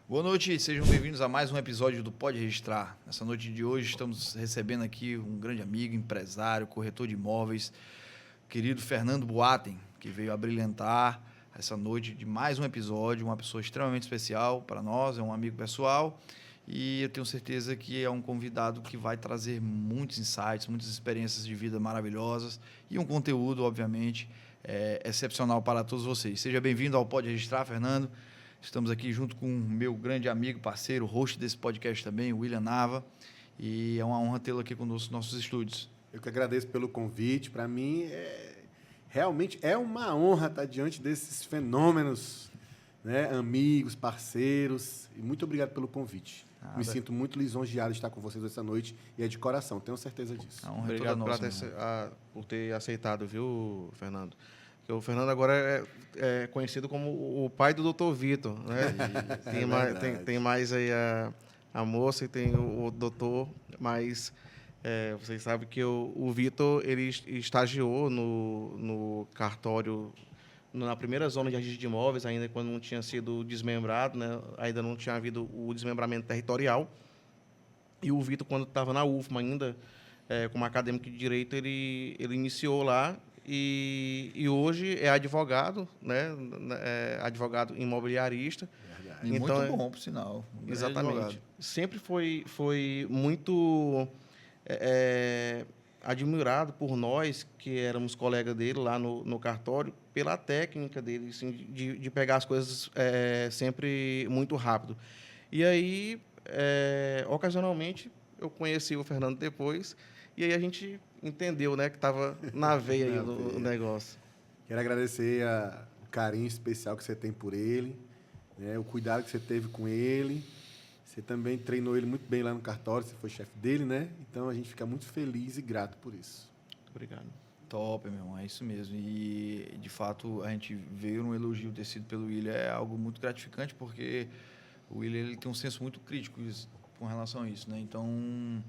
Boa noite, sejam bem-vindos a mais um episódio do Pode Registrar. Nessa noite de hoje estamos recebendo aqui um grande amigo, empresário, corretor de imóveis, querido Fernando Boatem, que veio abrilhantar essa noite de mais um episódio, uma pessoa extremamente especial para nós, é um amigo pessoal e eu tenho certeza que é um convidado que vai trazer muitos insights, muitas experiências de vida maravilhosas e um conteúdo, obviamente, excepcional para todos vocês. Seja bem-vindo ao Pode Registrar, Fernando. Estamos aqui junto com o meu grande amigo, parceiro, host desse podcast também, o William Nava, e é uma honra tê-lo aqui conosco nos nossos estúdios. Eu que agradeço pelo convite. Para mim, realmente é uma honra estar diante desses fenômenos, né? Amigos, parceiros, e muito obrigado pelo convite. Me sinto muito lisonjeado de estar com vocês essa noite e é de coração, tenho certeza disso. A honra Obrigado é toda nossa, por ter aceitado, viu, Fernando? Porque o Fernando agora é conhecido como o pai do Dr. Vitor, né? Tem mais aí a moça e tem o doutor, mas vocês sabem que o Vitor ele estagiou no cartório na primeira zona de registro de imóveis, ainda quando não tinha sido desmembrado, né? Ainda não tinha havido o desmembramento territorial. E o Vitor, quando estava na UFMA ainda, como acadêmico de Direito, ele iniciou lá e hoje é advogado, né? Advogado imobiliarista. E então, muito bom, por sinal. Exatamente. Advogado. Sempre foi muito admirado por nós, que éramos colegas dele lá no cartório, pela técnica dele, assim, de pegar as coisas sempre muito rápido. E aí, ocasionalmente, eu conheci o Fernando depois, e aí a gente entendeu, né, que estava na veia aí do negócio. Quero agradecer o carinho especial que você tem por ele, né, o cuidado que você teve com ele. Você também treinou ele muito bem lá no cartório, você foi chefe dele, né? Então a gente fica muito feliz e grato por isso. Muito obrigado. Top, meu irmão, é isso mesmo. E, de fato, a gente veio num elogio tecido pelo William, é algo muito gratificante, porque o William ele tem um senso muito crítico com relação a isso, né? Então,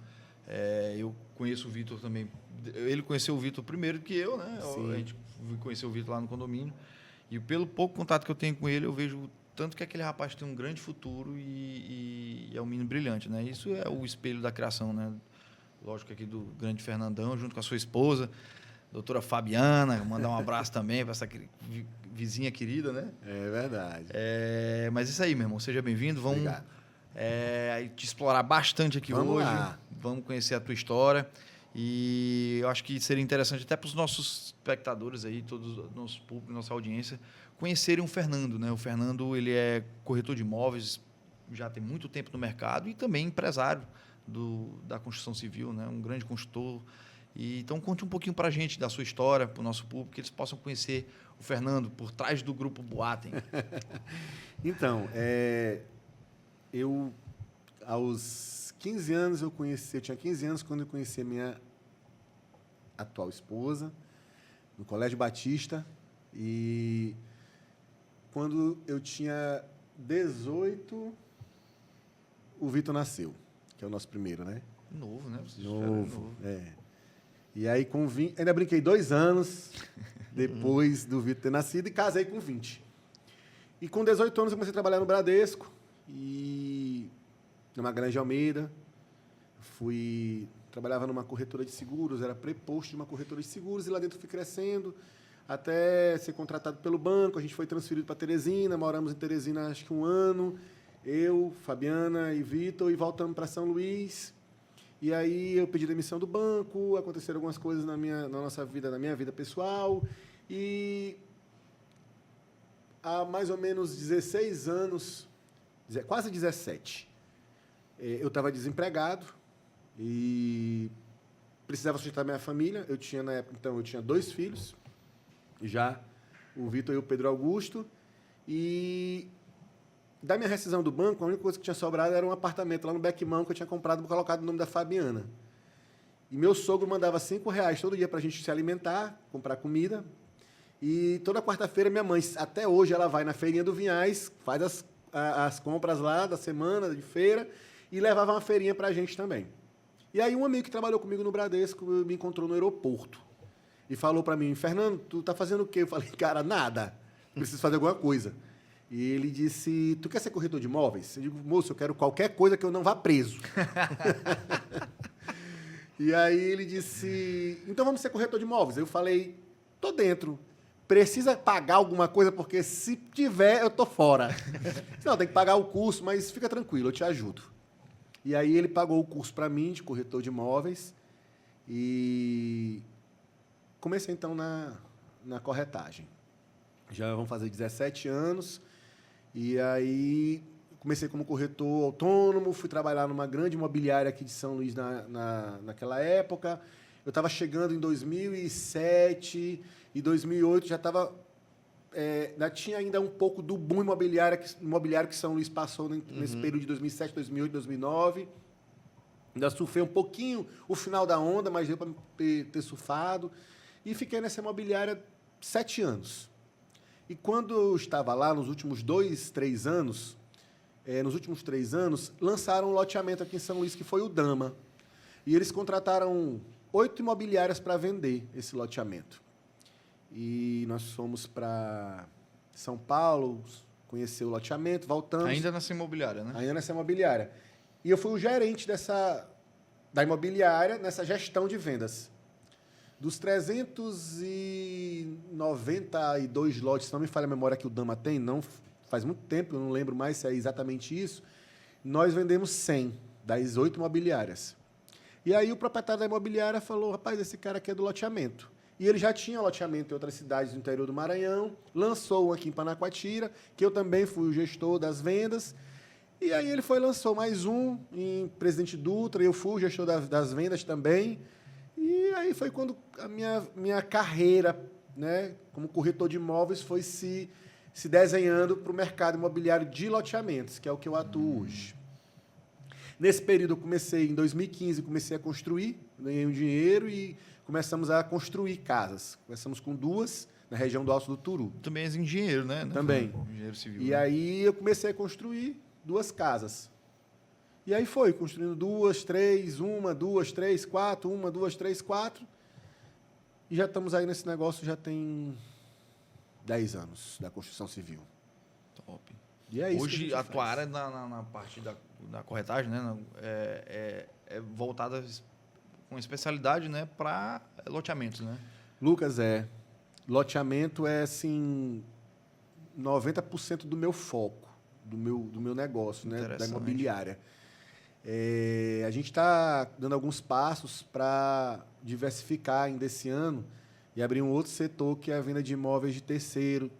eu conheço o Vitor também. Ele conheceu o Vitor primeiro que eu, né? Sim. A gente conheceu o Vitor lá no condomínio. E pelo pouco contato que eu tenho com ele, eu vejo tanto que aquele rapaz tem um grande futuro e é um menino brilhante, né? Isso é o espelho da criação, né? Lógico, aqui do grande Fernandão, junto com a sua esposa, doutora Fabiana, mandar um abraço também para essa vizinha querida, né? É verdade. Mas isso aí, meu irmão, seja bem-vindo. Vamos te explorar bastante aqui hoje. Lá. Vamos conhecer a tua história. E eu acho que seria interessante até para os nossos espectadores aí, todos o nosso público, nossa audiência, conhecerem o Fernando, né? O Fernando, ele é corretor de imóveis, já tem muito tempo no mercado e também empresário da construção civil, né? Um grande construtor. Então, conte um pouquinho para a gente da sua história, para o nosso público, que eles possam conhecer o Fernando por trás do Grupo Boatem. Então, eu, aos 15 anos, eu tinha 15 anos quando eu conheci a minha atual esposa, no Colégio Batista, e quando eu tinha 18, o Vitor nasceu, que é o nosso primeiro, né? Novo, né? Novo. E aí, com 20, ainda brinquei 2 anos depois do Vitor ter nascido e casei com 20. E com 18 anos eu comecei a trabalhar no Bradesco, e na Magalhães de Almeida. Trabalhava numa corretora de seguros, era preposto de uma corretora de seguros, e lá dentro fui crescendo até ser contratado pelo banco. A gente foi transferido para Teresina, moramos em Teresina acho que 1 ano, eu, Fabiana e Vitor, e voltamos para São Luís. E aí eu pedi demissão do banco, aconteceram algumas coisas na nossa vida, na minha vida pessoal, e há mais ou menos 16 anos, quase 17, eu estava desempregado e precisava sustentar minha família. Na época, então, eu tinha 2 filhos, já o Vitor e o Pedro Augusto, e da minha rescisão do banco, a única coisa que tinha sobrado era um apartamento lá no Beckmão que eu tinha comprado, colocado o nome da Fabiana. E meu sogro mandava R$5 todo dia para a gente se alimentar, comprar comida. E toda quarta-feira minha mãe, até hoje, ela vai na feirinha do Vinhais, faz as compras lá da semana, de feira, e levava uma feirinha para a gente também. E aí um amigo que trabalhou comigo no Bradesco me encontrou no aeroporto e falou para mim: Fernando, tu tá fazendo o quê? Eu falei: cara, nada, preciso fazer alguma coisa. E ele disse, tu quer ser corretor de imóveis? Eu digo, moço, eu quero qualquer coisa que eu não vá preso. E aí ele disse, então vamos ser corretor de imóveis. Eu falei, tô dentro. Precisa pagar alguma coisa, porque se tiver, eu tô fora. Não, tem que pagar o curso, mas fica tranquilo, eu te ajudo. E aí ele pagou o curso para mim, de corretor de imóveis, e comecei, então, na corretagem. Já vão fazer 17 anos, e aí comecei como corretor autônomo, fui trabalhar numa grande imobiliária aqui de São Luís naquela época. Eu estava chegando em 2007 e 2008, já estava... ainda tinha ainda um pouco do boom imobiliário que São Luís passou nesse período de 2007, 2008, 2009. Ainda surfei um pouquinho o final da onda, mas deu para ter surfado. E fiquei nessa imobiliária 7 anos. E quando eu estava lá, nos últimos 3 anos, lançaram um loteamento aqui em São Luís, que foi o Dama. E eles contrataram 8 imobiliárias para vender esse loteamento. E nós fomos para São Paulo, conhecer o loteamento, voltamos. Ainda nessa imobiliária, né? Ainda nessa imobiliária. E eu fui o gerente da imobiliária nessa gestão de vendas. Dos 392 lotes, se não me falha a memória que o Dama tem, não faz muito tempo, eu não lembro mais se é exatamente isso, nós vendemos 100 das 8 imobiliárias. E aí o proprietário da imobiliária falou, rapaz, esse cara aqui é do loteamento. E ele já tinha loteamento em outras cidades do interior do Maranhão, lançou um aqui em Panacoatira, que eu também fui o gestor das vendas. E aí ele lançou mais um em Presidente Dutra, eu fui o gestor das vendas também. E aí foi quando a minha carreira, né, como corretor de imóveis foi se desenhando para o mercado imobiliário de loteamentos, que é o que eu atuo hoje. Nesse período, eu comecei, em 2015, comecei a construir, ganhei um dinheiro e começamos a construir casas. Começamos com 2 na região do Alto do Turu. Também és engenheiro, né? Também. Engenheiro civil. E né? aí eu comecei a construir 2 casas. E aí foi, construindo 2, 3, 1, 2, 3, 4, 1, 2, 3, 4. E já estamos aí nesse negócio, já tem 10 anos da construção civil. Top. E é isso. Hoje, a tua área na parte da corretagem, né, é voltada com especialidade, né, para loteamentos, né? Lucas, loteamento é, assim, 90% do meu foco, do meu negócio, né, da imobiliária. A gente está dando alguns passos para diversificar ainda esse ano e abrir um outro setor, que é a venda de imóveis de terceiro,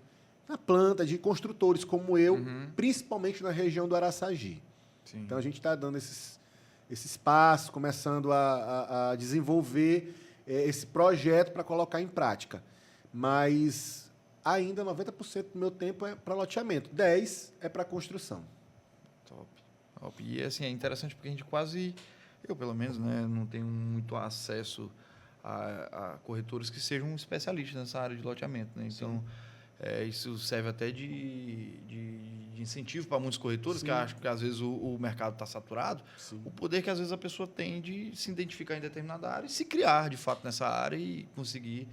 na planta, de construtores como eu, principalmente na região do Araçagi. Sim. Então, a gente está dando esses passos, começando a desenvolver esse projeto para colocar em prática. Mas ainda 90% do meu tempo é para loteamento, 10% é para construção. Top. E assim, é interessante porque a gente eu pelo menos, né, não tenho muito acesso a corretores que sejam especialistas nessa área de loteamento, né? Então, isso serve até de incentivo para muitos corretores, que acham que às vezes o mercado está saturado. Sim. O poder que às vezes a pessoa tem de se identificar em determinada área e se criar de fato nessa área e conseguir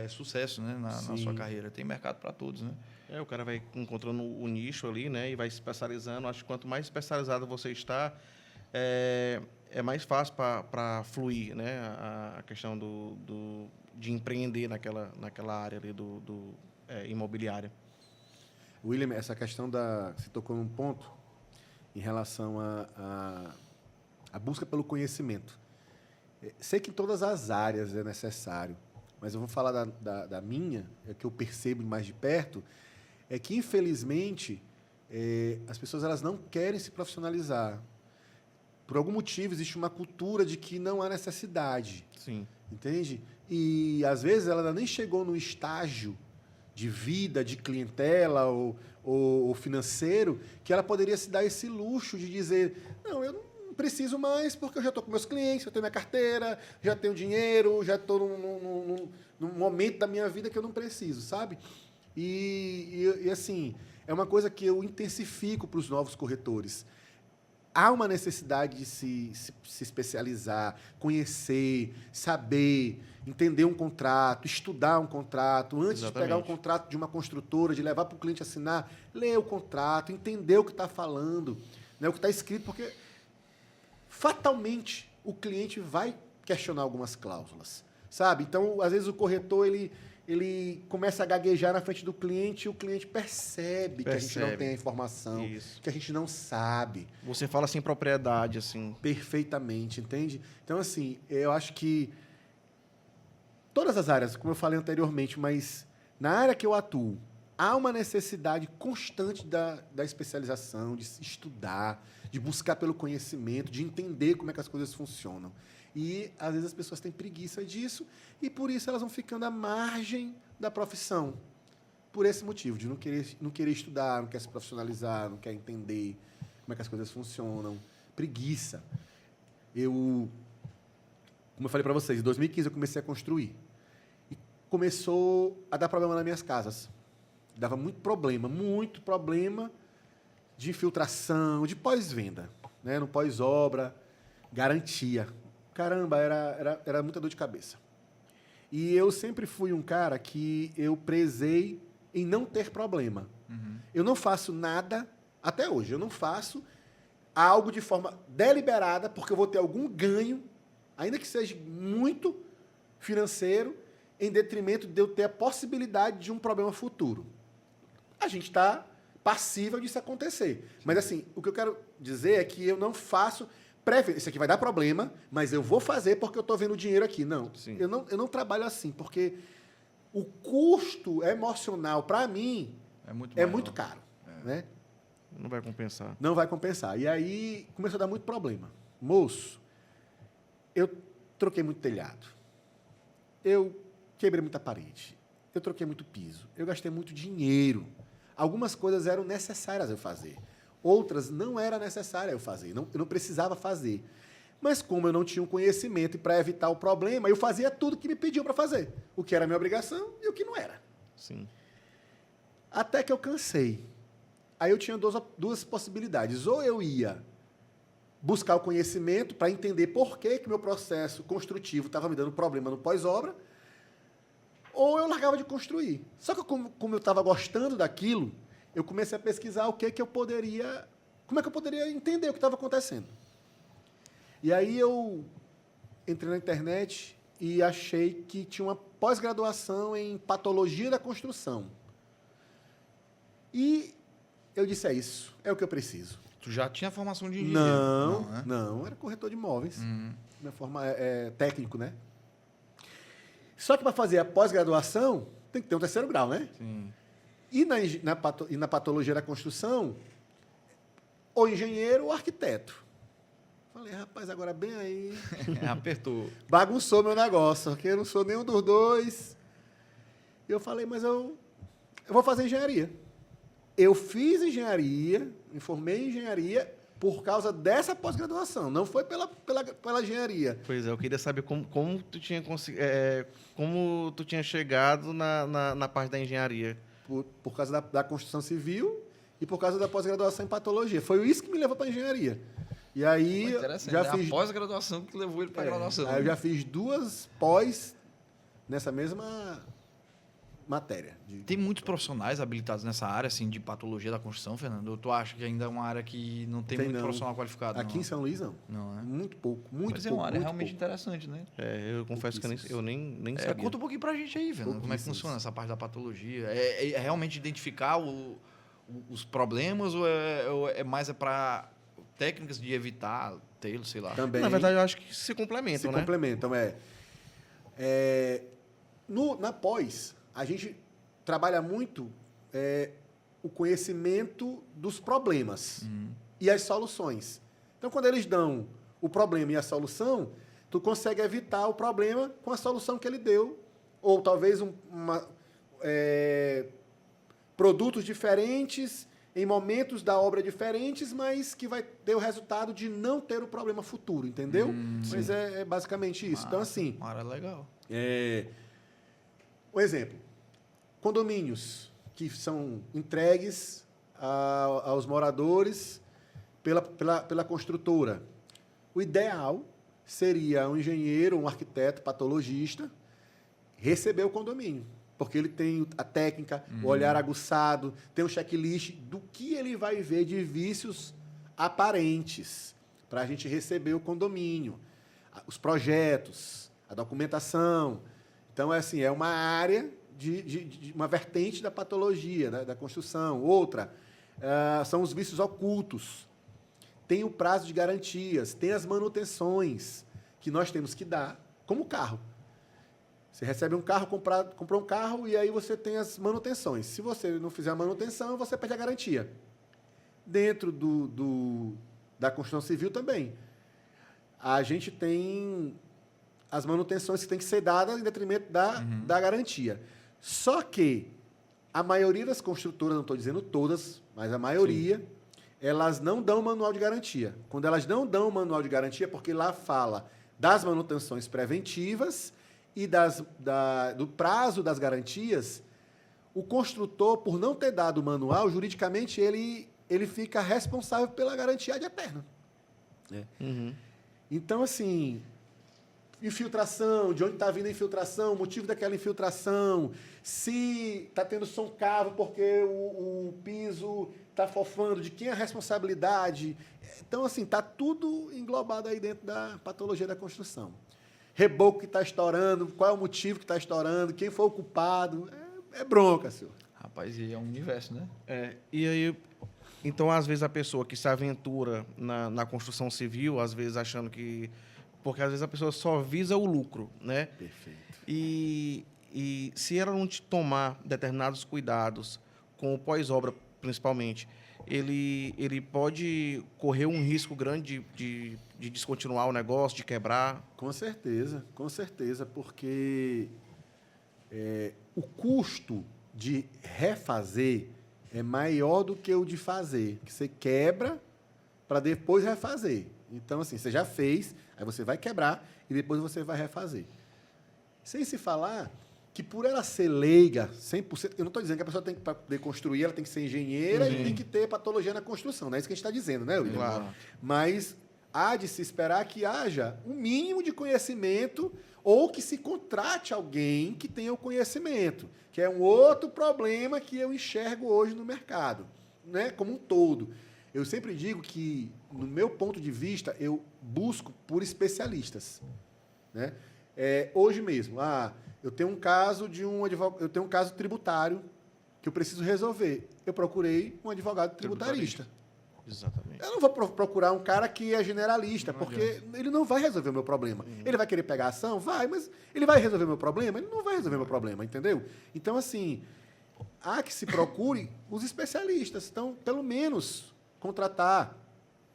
sucesso, né, na sua carreira. Tem mercado para todos, né? O cara vai encontrando o nicho ali, né, e vai se especializando. Acho que quanto mais especializado você está, é mais fácil para fluir, né, a questão de empreender naquela área ali imobiliária. William, essa questão você tocou num ponto em relação à busca pelo conhecimento. Sei que em todas as áreas é necessário, mas eu vou falar da minha, que eu percebo mais de perto, é que, infelizmente, as pessoas elas não querem se profissionalizar. Por algum motivo, existe uma cultura de que não há necessidade. Sim. Entende? E, às vezes, ela ainda nem chegou no estágio de vida, de clientela ou financeiro, que ela poderia se dar esse luxo de dizer, não, eu não preciso mais porque eu já estou com meus clientes, eu tenho minha carteira, já tenho dinheiro, já estou num momento da minha vida que eu não preciso, sabe? E assim, é uma coisa que eu intensifico para os novos corretores. há uma necessidade de se especializar, conhecer, saber, entender um contrato, estudar um contrato. Antes de pegar um contrato de uma construtora, de levar para o cliente assinar, ler o contrato, entender o que está falando, né, o que está escrito, porque fatalmente o cliente vai questionar algumas cláusulas, sabe? Então, às vezes, o corretor ele começa a gaguejar na frente do cliente e o cliente percebe que a gente não tem a informação, que a gente não sabe. Você fala sem propriedade, assim. Perfeitamente, entende? Então, assim, eu acho que todas as áreas, como eu falei anteriormente, mas na área que eu atuo, há uma necessidade constante da especialização, de se estudar, de buscar pelo conhecimento, de entender como é que as coisas funcionam. E, às vezes, as pessoas têm preguiça disso e, por isso, elas vão ficando à margem da profissão. Por esse motivo, de não querer estudar, não quer se profissionalizar, não quer entender como é que as coisas funcionam. Preguiça. Como eu falei para vocês, em 2015 eu comecei a construir. E começou a dar problema nas minhas casas. Dava muito problema de infiltração, de pós-venda, né? No pós-obra, garantia. Caramba, era muita dor de cabeça. E eu sempre fui um cara que eu prezei em não ter problema. Uhum. Eu não faço nada, até hoje, eu não faço algo de forma deliberada, porque eu vou ter algum ganho, ainda que seja muito financeiro, em detrimento de eu ter a possibilidade de um problema futuro. A gente está passível disso acontecer. Mas, assim, o que eu quero dizer é que eu não faço... Isso aqui vai dar problema, mas eu vou fazer porque eu estou vendo dinheiro aqui. Não, eu não trabalho assim, porque o custo emocional, para mim, é muito caro. Né? Não vai compensar. Não vai compensar. E aí começou a dar muito problema. Moço, eu troquei muito telhado. Eu quebrei muita parede. Eu troquei muito piso. Eu gastei muito dinheiro. Algumas coisas eram necessárias eu fazer. Outras não era necessário eu fazer, eu não precisava fazer. Mas como eu não tinha um conhecimento e para evitar o problema, eu fazia tudo que me pediam para fazer. O que era minha obrigação e o que não era. Sim. Até que eu cansei. Aí eu tinha duas possibilidades. Ou eu ia buscar o conhecimento para entender por que meu processo construtivo estava me dando problema no pós-obra, ou eu largava de construir. Só que como eu estava gostando daquilo, eu comecei a pesquisar como é que eu poderia entender o que estava acontecendo. E aí eu entrei na internet e achei que tinha uma pós-graduação em patologia da construção. E eu disse, é isso, é o que eu preciso. Tu já tinha formação de engenheiro? Não, era corretor de imóveis. Minha forma técnico, né? Só que para fazer a pós-graduação, tem que ter um 3º grau, né? Sim. E na patologia da construção, ou engenheiro ou arquiteto. Falei, rapaz, agora bem aí... Apertou. Bagunçou meu negócio, porque eu não sou nenhum dos dois. E eu falei, mas eu vou fazer engenharia. Eu fiz engenharia, me formei em engenharia por causa dessa pós-graduação. Não foi pela engenharia. Pois é, eu queria saber como tu tinha como tu tinha chegado na parte da engenharia. Por causa da construção civil e por causa da pós-graduação em patologia. Foi isso que me levou para a engenharia. E aí já fiz a pós-graduação que levou ele para a graduação. Aí eu já fiz 2 pós nessa mesma matéria. Tem muitos profissionais habilitados nessa área assim, de patologia da construção, Fernando? Ou tu acha que ainda é uma área que não tem muito profissional qualificado? Aqui em São Luís, não. Não, né? Muito pouco. Mas é uma área realmente interessante, né? Eu confesso que eu nem sabia. Conta um pouquinho pra gente aí, Fernando, como é que funciona essa parte da patologia. É realmente identificar os problemas ou é mais para técnicas de evitar tê-lo, sei lá? Também. Na verdade, eu acho que se complementam, né? Complementam, na pós, a gente trabalha muito o conhecimento dos problemas e as soluções. Então, quando eles dão o problema e a solução, tu consegue evitar o problema com a solução que ele deu. Ou talvez produtos diferentes, em momentos da obra diferentes, mas que vai ter o resultado de não ter o problema futuro, entendeu? Mas é basicamente isso. Então, assim... Uma área legal. Um exemplo. Condomínios que são entregues aos moradores pela construtora. O ideal seria um engenheiro, um arquiteto, patologista, receber o condomínio. Porque ele tem a técnica, o olhar aguçado, tem um checklist do que ele vai ver de vícios aparentes para a gente receber o condomínio. Os projetos, a documentação. Então, é uma área de uma vertente da patologia, da construção. Outra, são os vícios ocultos. Tem o prazo de garantias, tem as manutenções que nós temos que dar, como o carro. Você recebe um carro, comprou um carro e aí você tem as manutenções. Se você não fizer a manutenção, você perde a garantia. Dentro da construção civil também. A gente tem as manutenções que têm que ser dadas em detrimento da garantia. Só que a maioria das construtoras, não estou dizendo todas, mas a maioria, elas não dão manual de garantia. Quando elas não dão manual de garantia, é porque lá fala das manutenções preventivas e do prazo das garantias, o construtor, por não ter dado o manual, juridicamente, ele fica responsável pela garantia ad eterna. Né? Então, assim, infiltração, de onde está vindo a infiltração, o motivo daquela infiltração, se está tendo som cavo porque o piso está fofando, de quem é a responsabilidade. Então, assim, está tudo englobado aí dentro da patologia da construção. Reboco que está estourando, qual é o motivo que está estourando, quem foi o culpado. É bronca, senhor. Rapaz, e é um universo, né? E aí, então, às vezes, a pessoa que se aventura na construção civil, às vezes achando que... Porque, às vezes, a pessoa só visa o lucro, né? Perfeito. E se ela não tomar determinados cuidados, com o pós-obra, principalmente, ele pode correr um risco grande de descontinuar o negócio, de quebrar? Com certeza, porque o custo de refazer é maior do que o de fazer, que você quebra para depois refazer. Então, assim, você já fez, aí você vai quebrar e depois você vai refazer. Sem se falar que por ela ser leiga, 100%, eu não estou dizendo que a pessoa tem que, para poder construir, ela tem que ser engenheira e tem que ter patologia na construção, não é isso que a gente está dizendo, né, William? Claro. Mas há de se esperar que haja um mínimo de conhecimento ou que se contrate alguém que tenha o conhecimento, que é um outro problema que eu enxergo hoje no mercado, né, como um todo. Eu sempre digo que, no meu ponto de vista, eu busco por especialistas, né? Hoje mesmo, eu tenho um caso eu tenho um caso tributário que eu preciso resolver. Eu procurei um advogado tributarista. Exatamente. Eu não vou procurar um cara que é generalista, porque ele não vai resolver o meu problema. Ele vai querer pegar ação? Vai, mas ele vai resolver o meu problema? Ele não vai resolver o meu problema, entendeu? Então, assim, há que se procure os especialistas. Então, pelo menos, contratar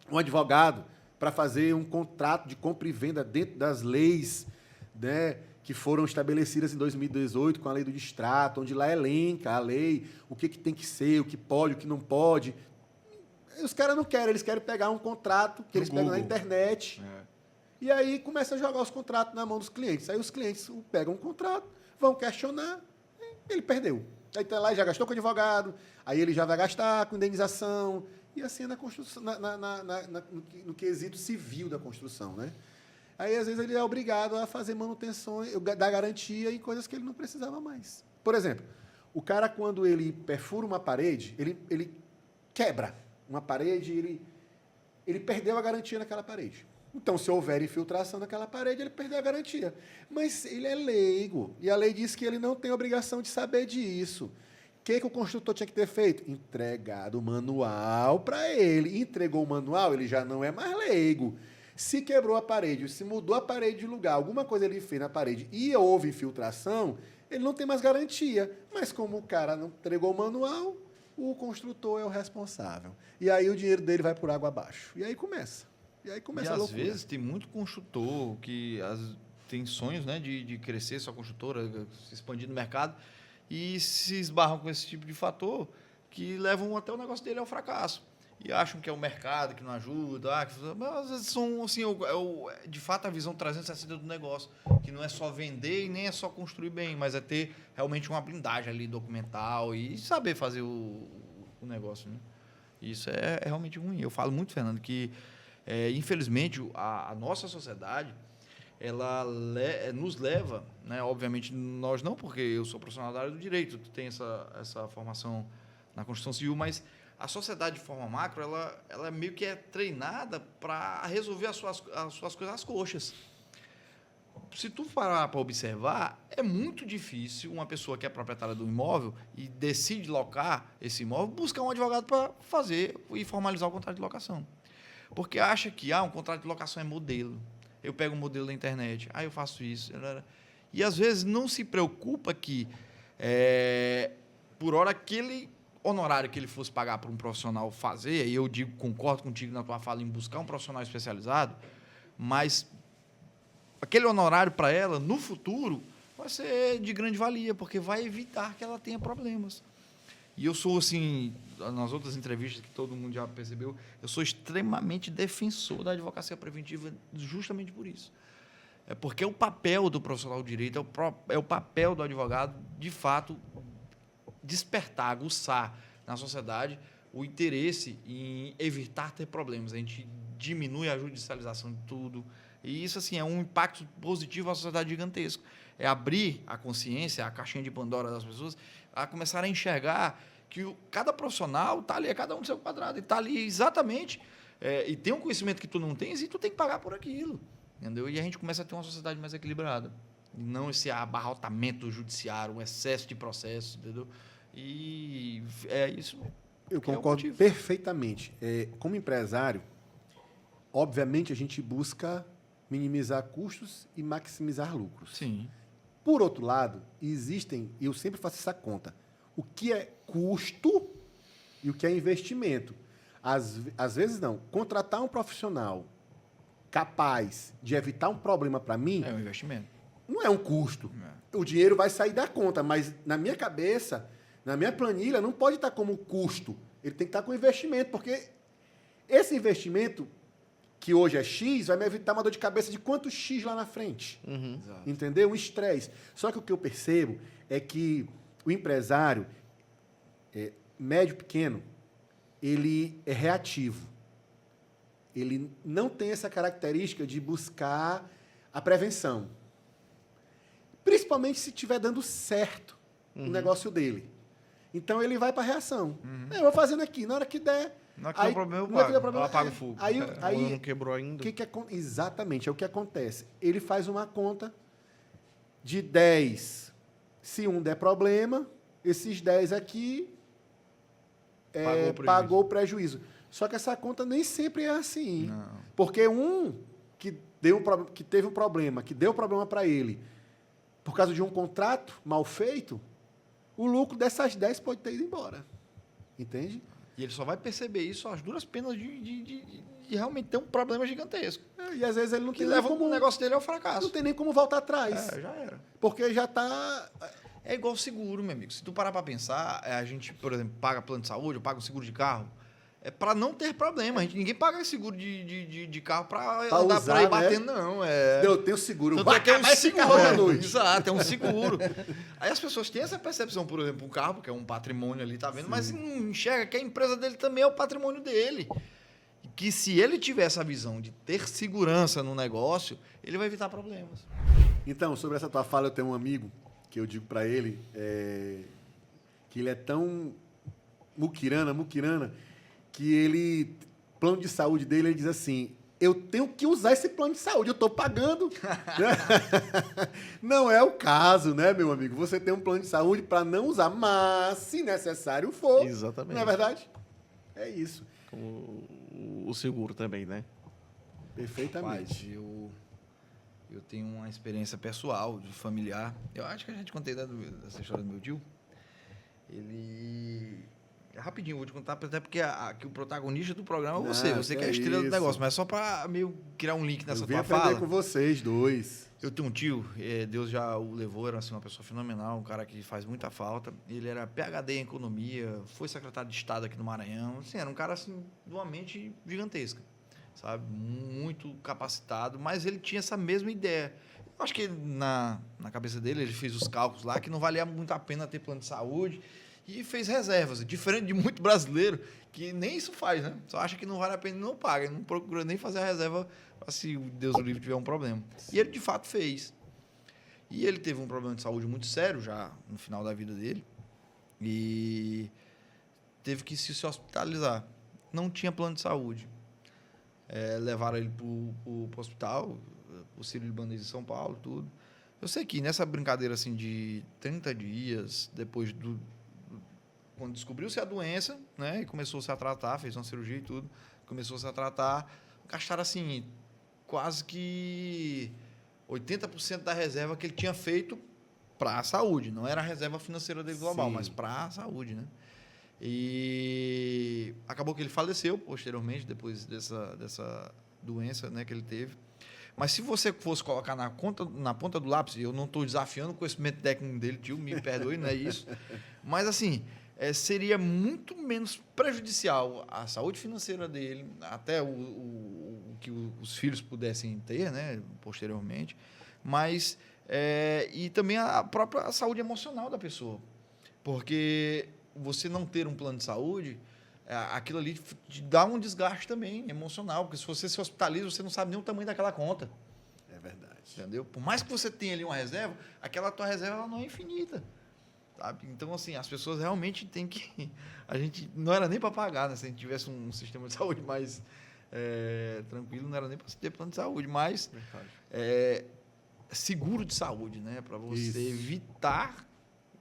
um advogado para fazer um contrato de compra e venda dentro das leis, né, que foram estabelecidas em 2018 com a lei do distrato, onde lá elenca a lei, o que tem que ser, o que pode, o que não pode. Os caras não querem, eles querem pegar um contrato que eles pegam na internet e aí começam a jogar os contratos na mão dos clientes. Aí os clientes pegam um contrato, vão questionar, ele perdeu. Aí tá lá, já gastou com advogado, aí ele já vai gastar com indenização, e assim na construção, no quesito civil da construção, né? Aí, às vezes, ele é obrigado a fazer manutenção, dar garantia em coisas que ele não precisava mais. Por exemplo, o cara, quando ele perfura uma parede, ele quebra uma parede, ele perdeu a garantia naquela parede. Então, se houver infiltração naquela parede, ele perdeu a garantia. Mas ele é leigo, e a lei diz que ele não tem obrigação de saber disso. O que o construtor tinha que ter feito? Entregado o manual para ele. Entregou o manual, ele já não é mais leigo. Se quebrou a parede, se mudou a parede de lugar, alguma coisa ele fez na parede e houve infiltração, ele não tem mais garantia. Mas como o cara não entregou o manual, o construtor é o responsável. E aí o dinheiro dele vai por água abaixo. E aí começa. E às vezes tem muito construtor que tem sonhos, né, de crescer sua construtora, se expandir no mercado, e se esbarram com esse tipo de fator que levam até o negócio dele ao fracasso. E acham que é o mercado que não ajuda, mas às vezes são, assim, de fato, a visão 360 do negócio, que não é só vender e nem é só construir bem, mas é ter realmente uma blindagem ali documental e saber fazer o negócio, né? Isso é realmente ruim. Eu falo muito, Fernando, que, infelizmente, a nossa sociedade, ela nos leva, né? Obviamente, nós não, porque eu sou profissional da área do direito, tu tem essa formação na Constituição Civil, mas a sociedade, de forma macro, ela meio que é treinada para resolver as suas coisas às coxas. Se tu parar para observar, é muito difícil uma pessoa que é proprietária do imóvel e decide locar esse imóvel, buscar um advogado para fazer e formalizar o contrato de locação. Porque acha que um contrato de locação é modelo. Eu pego um modelo da internet, eu faço isso. E, às vezes, não se preocupa que, por hora, aquele honorário que ele fosse pagar para um profissional fazer, e eu concordo contigo na tua fala em buscar um profissional especializado, mas aquele honorário para ela, no futuro, vai ser de grande valia, porque vai evitar que ela tenha problemas. E eu sou, assim, nas outras entrevistas que todo mundo já percebeu, eu sou extremamente defensor da advocacia preventiva justamente por isso. É porque o papel do profissional do direito, é o papel do advogado, de fato, despertar, aguçar na sociedade o interesse em evitar ter problemas. A gente diminui a judicialização de tudo. E isso, assim, é um impacto positivo à sociedade gigantesco. É abrir a consciência, a caixinha de Pandora das pessoas, a começar a enxergar que cada profissional está ali, cada um do seu quadrado, e está ali exatamente, e tem um conhecimento que tu não tens, e tu tem que pagar por aquilo. Entendeu? E a gente começa a ter uma sociedade mais equilibrada. E não esse abarrotamento judiciário, um excesso de processos, entendeu? E é isso. Eu concordo perfeitamente. Como empresário, obviamente a gente busca minimizar custos e maximizar lucros. Sim. Por outro lado, existem, e eu sempre faço essa conta, o que é custo e o que é investimento. Às vezes não. Contratar um profissional capaz de evitar um problema para mim é um investimento. Não é um custo. O dinheiro vai sair da conta, mas na minha cabeça, na minha planilha, não pode estar como custo. Ele tem que estar com investimento, porque esse investimento, que hoje é X, vai me evitar uma dor de cabeça de quanto X lá na frente. Uhum. Entendeu? Um estresse. Só que o que eu percebo é que o empresário, médio, pequeno, ele é reativo. Ele não tem essa característica de buscar a prevenção. Principalmente se estiver dando certo o negócio dele. Então, ele vai para a reação. Eu vou fazendo aqui, na hora que der... Na hora que der problema, eu pago o fogo. Aí, não quebrou ainda. Exatamente, é o que acontece. Ele faz uma conta de 10. Se um der problema, esses 10 aqui pagou o prejuízo. Só que essa conta nem sempre é assim. Não. Porque que teve um problema, que deu problema para ele, por causa de um contrato mal feito, o lucro dessas 10 pode ter ido embora. Entende? E ele só vai perceber isso às duras penas de realmente ter um problema gigantesco. E às vezes ele não Que tem leva nem como... o negócio dele ao fracasso. Não tem nem como voltar atrás. Já era. Porque já está... É igual seguro, meu amigo. Se tu parar para pensar, a gente, por exemplo, paga plano de saúde, eu pago seguro de carro, é para não ter problema. Ninguém paga seguro de carro para andar usar, por aí né? batendo, não. Eu tenho seguro. Tanto é que é um seguro. à noite. Exato, é um seguro. Aí as pessoas têm essa percepção, por exemplo, o carro, porque é um patrimônio ali, tá vendo? Sim. Mas não enxerga que a empresa dele também é o patrimônio dele. Que se ele tiver essa visão de ter segurança no negócio, ele vai evitar problemas. Então, sobre essa tua fala, eu tenho um amigo que eu digo para ele que ele é tão muquirana, que ele, plano de saúde dele, ele diz assim, eu tenho que usar esse plano de saúde, eu estou pagando. Não é o caso, né, meu amigo? Você tem um plano de saúde para não usar, mas, se necessário for, Exatamente. Não é verdade? É isso. Como o seguro também, né? Perfeitamente. Rapaz, eu tenho uma experiência pessoal, de familiar. Eu acho que a gente contei dessa história do meu tio. Ele... Rapidinho, vou te contar, até porque que o protagonista do programa é você. Você que é a estrela do negócio, mas só para meio criar um link nessa tua fala. Eu vim aprender com vocês dois. Eu tenho um tio, Deus já o levou, era assim, uma pessoa fenomenal, um cara que faz muita falta. Ele era PhD em economia, foi secretário de Estado aqui no Maranhão. Assim, era um cara assim, de uma mente gigantesca, sabe? Muito capacitado, mas ele tinha essa mesma ideia. Eu acho que na cabeça dele, ele fez os cálculos lá, que não valia muito a pena ter plano de saúde. e fez reservas. Diferente de muito brasileiro que nem isso faz, né? Só acha que não vale a pena e não paga. Não procura nem fazer a reserva se Deus o livre tiver um problema. E ele, de fato, fez. E ele teve um problema de saúde muito sério já no final da vida dele. E teve que se hospitalizar. Não tinha plano de saúde. Levaram ele para o hospital, o Sírio-Libanês em São Paulo, tudo. Eu sei que nessa brincadeira assim de 30 dias, depois quando descobriu-se a doença, né, e começou-se a tratar, fez uma cirurgia e tudo, começou-se a tratar, gastaram assim, quase que 80% da reserva que ele tinha feito para a saúde. Não era a reserva financeira dele global, Sim. mas para a saúde, né? E acabou que ele faleceu posteriormente, depois dessa doença, né, que ele teve. Mas se você fosse colocar na ponta do lápis, eu não estou desafiando o conhecimento técnico dele, tio, me perdoe, não é isso. Mas, assim, seria muito menos prejudicial à saúde financeira dele, até o que os filhos pudessem ter, né, posteriormente, mas e também a própria saúde emocional da pessoa. Porque você não ter um plano de saúde, aquilo ali te dá um desgaste também emocional, porque se você se hospitaliza, você não sabe nem o tamanho daquela conta. É verdade. Entendeu? Por mais que você tenha ali uma reserva, aquela tua reserva ela não é infinita. Sabe? Então, assim, as pessoas realmente têm que... A gente não era nem para pagar, né? Se a gente tivesse um sistema de saúde mais tranquilo, não era nem para ter plano de saúde, mas seguro de saúde, né? Para você Isso. evitar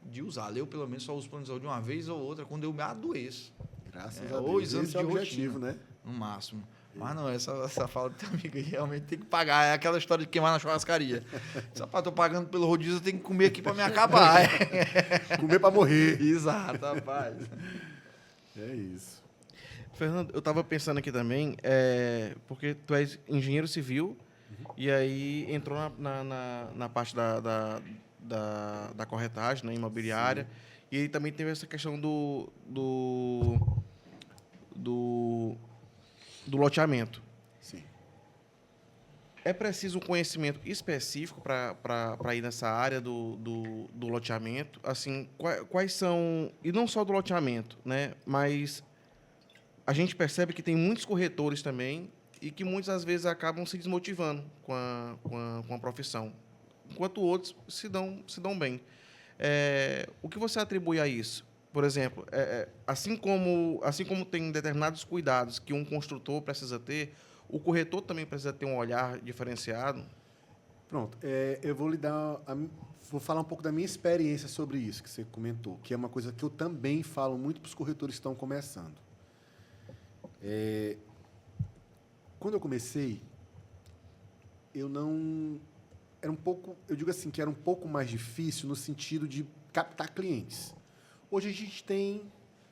de usar. Eu, pelo menos, só uso plano de saúde uma vez ou outra quando eu me adoeço. Graças a Ou Deus. exame Esse de é o objetivo, rotina, né? no máximo. Mas não, essa fala do teu amigo aí realmente tem que pagar. É aquela história de queimar na churrascaria. Se eu tô pagando pelo rodízio, eu tenho que comer aqui para me acabar. Comer para morrer. Exato, rapaz. É isso. Fernando, eu estava pensando aqui também, porque tu és engenheiro civil e aí entrou na parte da corretagem, né, imobiliária. Sim. E aí também teve essa questão do loteamento. Sim. É preciso um conhecimento específico para ir nessa área do loteamento? Assim, quais são... E não só do loteamento, né? Mas a gente percebe que tem muitos corretores também e que muitas vezes acabam se desmotivando com a profissão, enquanto outros se dão bem. O que você atribui a isso? Por exemplo, assim como tem determinados cuidados que um construtor precisa ter, o corretor também precisa ter um olhar diferenciado? Pronto. Eu vou falar um pouco da minha experiência sobre isso que você comentou, que é uma coisa que eu também falo muito para os corretores que estão começando. Quando eu comecei, eu digo assim, que era um pouco mais difícil no sentido de captar clientes. Hoje a gente tem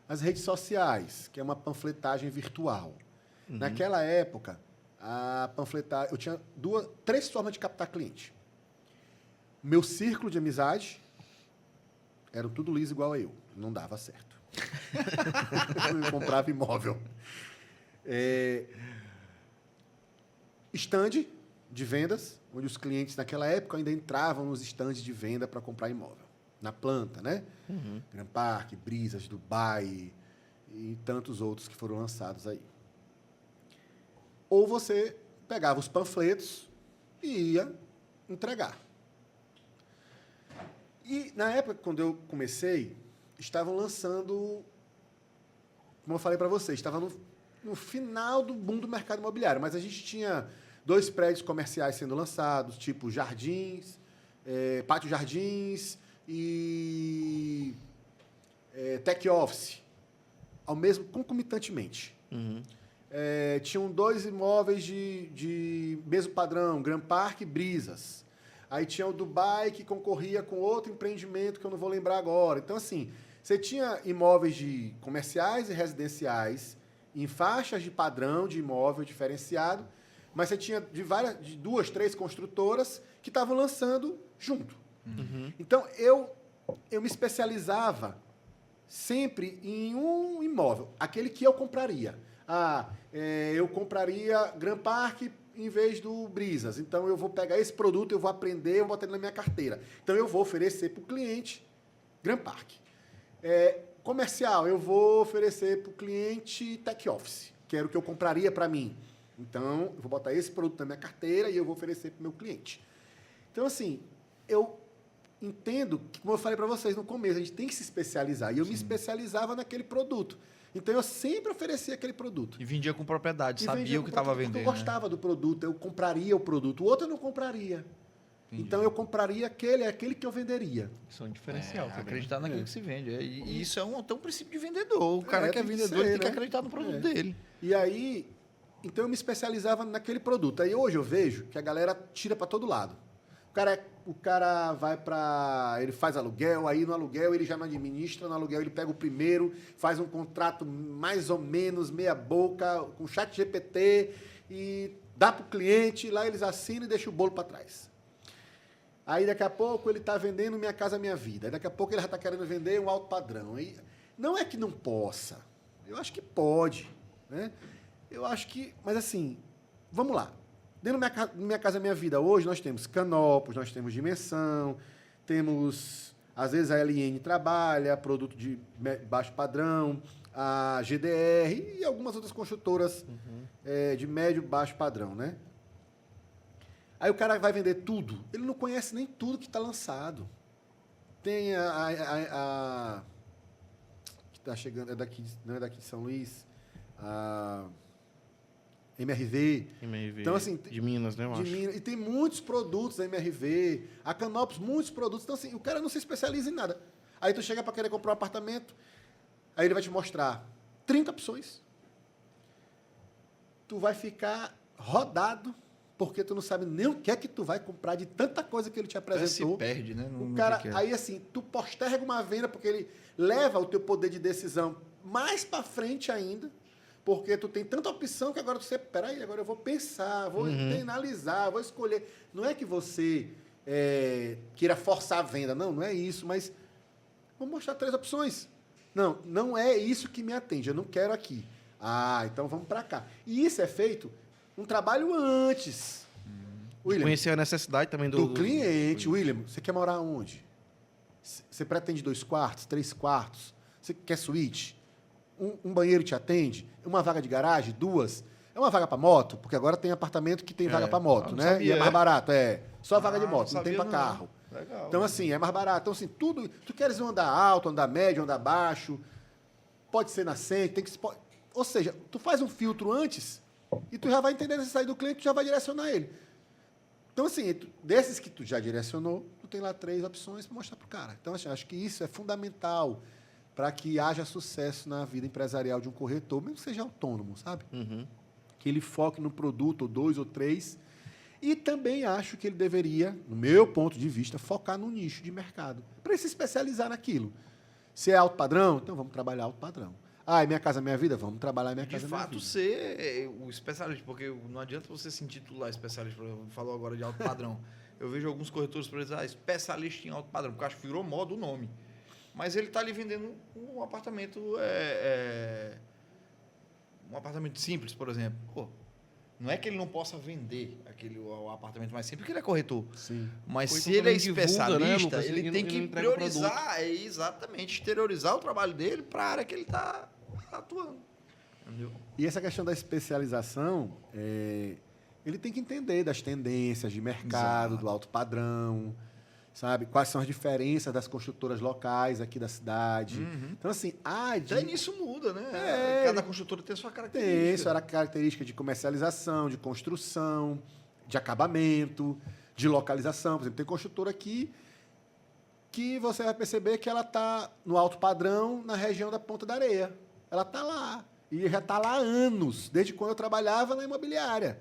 as redes sociais, que é uma panfletagem virtual. Uhum. Naquela época, a panfletagem, eu tinha 3 formas de captar cliente. Meu círculo de amizade era tudo liso igual a eu. Não dava certo. Eu comprava imóvel. Stand de vendas, onde os clientes naquela época ainda entravam nos stands de venda para comprar imóvel. Na planta, né? Uhum. Grand Park, Brisas, Dubai e tantos outros que foram lançados aí. Ou você pegava os panfletos e ia entregar. E, na época, quando eu comecei, estavam lançando, como eu falei para vocês, estava no final do boom do mercado imobiliário, mas a gente tinha 2 prédios comerciais sendo lançados, tipo Jardins, Pátio Jardins e Tech Office, concomitantemente. Uhum. Tinham 2 imóveis de mesmo padrão, Grand Park e Brisas. Aí tinha o Dubai, que concorria com outro empreendimento que eu não vou lembrar agora. Então, assim, você tinha imóveis comerciais e residenciais em faixas de padrão de imóvel diferenciado, mas você tinha de 2, 3 construtoras que estavam lançando junto. Uhum. Então, eu me especializava sempre em um imóvel, aquele que eu compraria. Eu compraria Grand Park em vez do Brisas. Então, eu vou pegar esse produto, eu vou aprender, eu vou botar ele na minha carteira. Então, eu vou oferecer para o cliente Grand Park. Comercial, eu vou oferecer para o cliente Tech Office, que era o que eu compraria para mim. Então, eu vou botar esse produto na minha carteira e eu vou oferecer para o meu cliente. Então, assim, eu entendo que, como eu falei para vocês no começo, a gente tem que se especializar. E eu me especializava naquele produto. Então, eu sempre oferecia aquele produto. E vendia com propriedade, E sabia vendia o que com estava produto, vendendo. Eu gostava do produto, eu compraria o produto. O outro eu não compraria. Entendi. Então, eu compraria aquele que eu venderia. Isso é um diferencial também. Acreditar naquilo que se vende. E isso é até um princípio de vendedor. O cara que é tem que vendedor, ser, ele tem que né? acreditar no produto dele. E aí, então eu me especializava naquele produto. Aí hoje eu vejo que a galera tira para todo lado. O cara vai para... Ele faz aluguel, aí no aluguel ele já não administra, no aluguel ele pega o primeiro, faz um contrato mais ou menos meia boca, com chat GPT, e dá para o cliente, lá eles assinam e deixam o bolo para trás. Aí daqui a pouco ele está vendendo Minha Casa Minha Vida. Aí daqui a pouco ele já está querendo vender um alto padrão. Aí, não é que não possa. Eu acho que pode, né? Eu acho que... Mas assim, vamos lá. Dentro do Minha Casa Minha Vida, hoje nós temos Canopus, nós temos Dimensão, temos, às vezes, a LN trabalha, produto de baixo padrão, a GDR e algumas outras construtoras de médio e baixo padrão, né? Aí o cara vai vender tudo, ele não conhece nem tudo que está lançado. Tem que está chegando, não é daqui de São Luís, a MRV. Então, assim, de Minas, né, eu acho. Minas, e tem muitos produtos da MRV, a Canopus, muitos produtos. Então, assim, o cara não se especializa em nada. Aí tu chega para querer comprar um apartamento, aí ele vai te mostrar 30 opções. Tu vai ficar rodado, porque tu não sabe nem o que é que tu vai comprar de tanta coisa que ele te apresentou. Se perde, né? O cara, aí assim, tu posterga uma venda porque ele leva o teu poder de decisão mais para frente ainda, porque tu tem tanta opção que agora você, peraí, agora eu vou pensar, vou analisar, vou escolher. Não é que você queira forçar a venda, não é isso, mas vou mostrar 3 opções. Não é isso que me atende, eu não quero aqui. Então vamos para cá. E isso é feito um trabalho antes. William, conhecer a necessidade também do cliente. William, você quer morar onde? Você pretende 2 quartos, 3 quartos? Você quer suíte? Um banheiro te atende? Uma vaga de garagem? 2? É uma vaga para moto? Porque agora tem apartamento que tem vaga para moto, né? Sabia, e é mais barato, Só vaga de moto, não tem para não. carro. Legal. Então, assim, é mais barato. Então, assim, tudo... Tu queres um andar alto, andar médio, andar baixo, pode ser nascente, tem que... Ou seja, tu faz um filtro antes e tu já vai entender a necessidade do cliente, tu já vai direcionar ele. Então, assim, desses que tu já direcionou, tu tem lá 3 opções para mostrar para o cara. Então, assim, acho que isso é fundamental para que haja sucesso na vida empresarial de um corretor, mesmo que seja autônomo, sabe? Que ele foque no produto, ou 2 ou 3. E também acho que ele deveria, no meu ponto de vista, focar no nicho de mercado, para ele se especializar naquilo. Se é alto padrão, então vamos trabalhar alto padrão. É Minha Casa Minha Vida? Vamos trabalhar Minha Casa Minha Vida. De fato, ser o especialista, porque não adianta você se intitular especialista, falou agora de alto padrão. Eu vejo alguns corretores, por exemplo, especialista em alto padrão, porque acho que virou moda o nome. Mas ele está ali vendendo um apartamento, um apartamento simples, por exemplo. Pô, não é que ele não possa vender o apartamento mais simples, porque ele é corretor. Sim. Mas Ou se então ele é também divulga, especialista, né, Lucas? ele tem que entrega o priorizar, exatamente, exteriorizar o trabalho dele para a área que ele está atuando. Entendeu? E essa questão da especialização, ele tem que entender das tendências de mercado, do alto padrão, sabe? Quais são as diferenças das construtoras locais aqui da cidade. Então, assim, Até nisso muda, né? Cada construtora tem a sua característica. Tem isso, era característica de comercialização, de construção, de acabamento, de localização. Por exemplo, tem construtora aqui que você vai perceber que ela está no alto padrão na região da Ponta da Areia. Ela está lá. E já está lá há anos, desde quando eu trabalhava na imobiliária.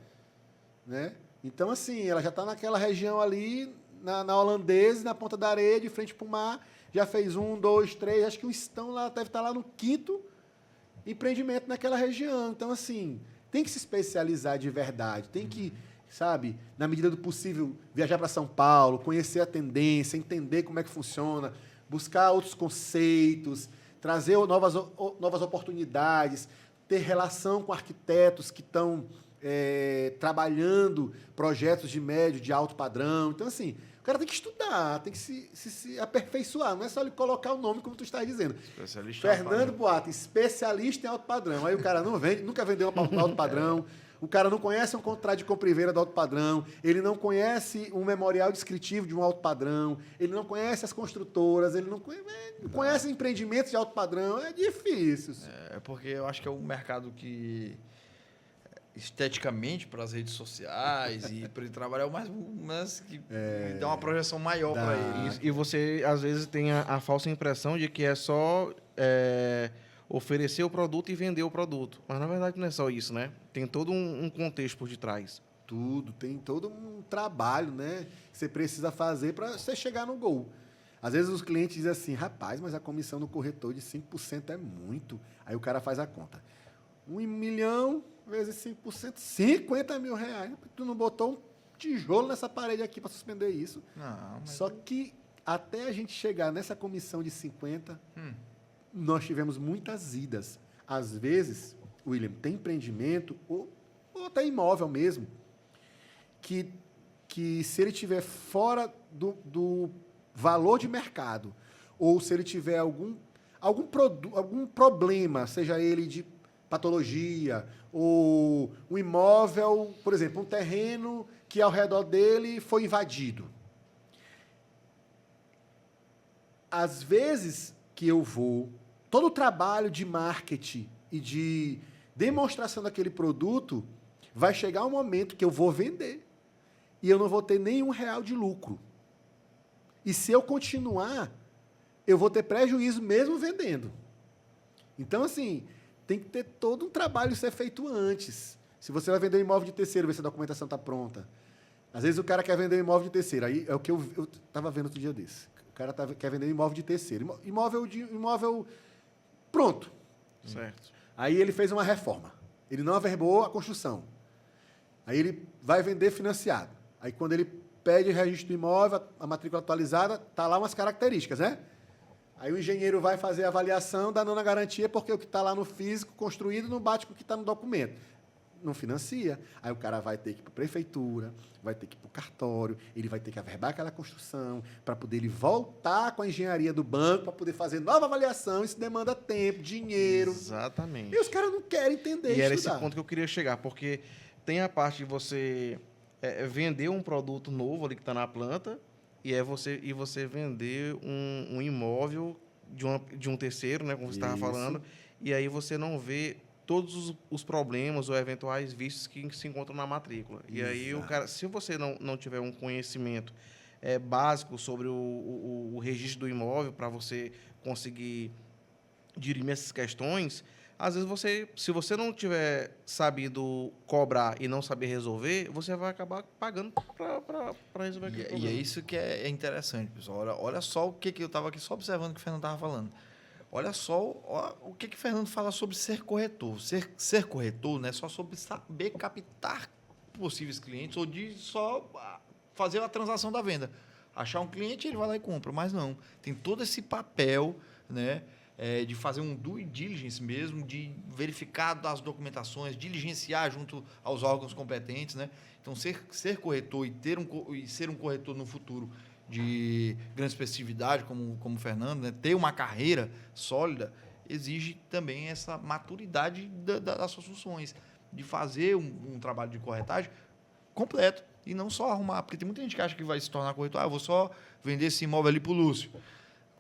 Né? Então, assim, ela já está naquela região ali, na Holandesa, na Ponta da Areia, de frente para o mar. Já fez 1, 2, 3, acho que o estão lá, deve estar lá no 5º empreendimento naquela região. Então, assim, tem que se especializar de verdade. Tem que, sabe, na medida do possível, viajar para São Paulo, conhecer a tendência, entender como é que funciona, buscar outros conceitos, trazer novas oportunidades, ter relação com arquitetos que estão trabalhando projetos de médio, de alto padrão. Então, assim, cara tem que estudar, tem que se aperfeiçoar. Não é só ele colocar o nome, como tu estás dizendo. Especialista em alto Fernando padrão. Boato, especialista em alto padrão. Aí o cara não vende, nunca vendeu um alto padrão. O cara não conhece um contrato de compra e venda do alto padrão. Ele não conhece um memorial descritivo de um alto padrão. Ele não conhece as construtoras. Ele não conhece empreendimentos de alto padrão. É difícil. É porque eu acho que é um mercado que esteticamente para as redes sociais e para ele trabalhar é o mais que dá uma projeção maior Dá. para ele. E você, às vezes, tem a falsa impressão de que é só oferecer o produto e vender o produto. Mas, na verdade, não é só isso, né? Tem todo um contexto por detrás. Tudo, tem todo um trabalho, né, que você precisa fazer para você chegar no gol. Às vezes os clientes dizem assim, rapaz, mas a comissão do corretor de 5% é muito. Aí o cara faz a conta. 1 milhão vezes 5%, 50 mil reais. Tu não botou um tijolo nessa parede aqui para suspender isso. Não, mas Só que até a gente chegar nessa comissão de 50, nós tivemos muitas idas. Às vezes, William, tem empreendimento, ou até imóvel mesmo, que se ele tiver fora do valor de mercado, ou se ele tiver algum problema, seja ele de patologia, ou um imóvel, por exemplo, um terreno que ao redor dele foi invadido. Às vezes que eu vou, todo o trabalho de marketing e de demonstração daquele produto, vai chegar um momento que eu vou vender e eu não vou ter nenhum real de lucro. E se eu continuar, eu vou ter prejuízo mesmo vendendo. Então, assim, tem que ter todo um trabalho a ser feito antes. Se você vai vender um imóvel de terceiro, ver se a documentação está pronta. Às vezes o cara quer vender um imóvel de terceiro. Aí é o que eu estava vendo outro dia desse. O cara quer vender um imóvel de terceiro. Imóvel pronto. Certo. Aí ele fez uma reforma. Ele não averbou a construção. Aí ele vai vender financiado. Aí quando ele pede registro do imóvel, a matrícula atualizada, está lá umas características, né? Aí o engenheiro vai fazer a avaliação, dando na garantia, porque o que está lá no físico, construído, não bate com o que está no documento. Não financia. Aí o cara vai ter que ir para a prefeitura, vai ter que ir para o cartório, ele vai ter que averbar aquela construção, para poder ele voltar com a engenharia do banco, para poder fazer nova avaliação. Isso demanda tempo, dinheiro. Exatamente. E os caras não querem entender isso. E era esse ponto que eu queria chegar, porque tem a parte de você vender um produto novo ali que está na planta, e você vender um imóvel de um terceiro, né, como você estava falando, e aí você não vê todos os problemas ou eventuais vícios que se encontram na matrícula. E aí o cara, se você não tiver um conhecimento básico sobre o registro do imóvel para você conseguir dirimir essas questões, às vezes se você não tiver sabido cobrar e não saber resolver, você vai acabar pagando para resolver aquele problema. E é isso que é interessante, pessoal. Olha só o que eu estava aqui só observando o que o Fernando estava falando. Olha só o que o Fernando fala sobre ser corretor. Ser corretor não é só sobre saber captar possíveis clientes ou de só fazer a transação da venda. Achar um cliente, ele vai lá e compra. Mas não. Tem todo esse papel, né? De fazer um due diligence mesmo, de verificar as documentações, diligenciar junto aos órgãos competentes, né? Então, ser corretor e ser um corretor no futuro de grande expressividade, como o Fernando, né? Ter uma carreira sólida, exige também essa maturidade das suas funções, de fazer um trabalho de corretagem completo e não só arrumar, porque tem muita gente que acha que vai se tornar corretor, eu vou só vender esse imóvel ali para o Lúcio.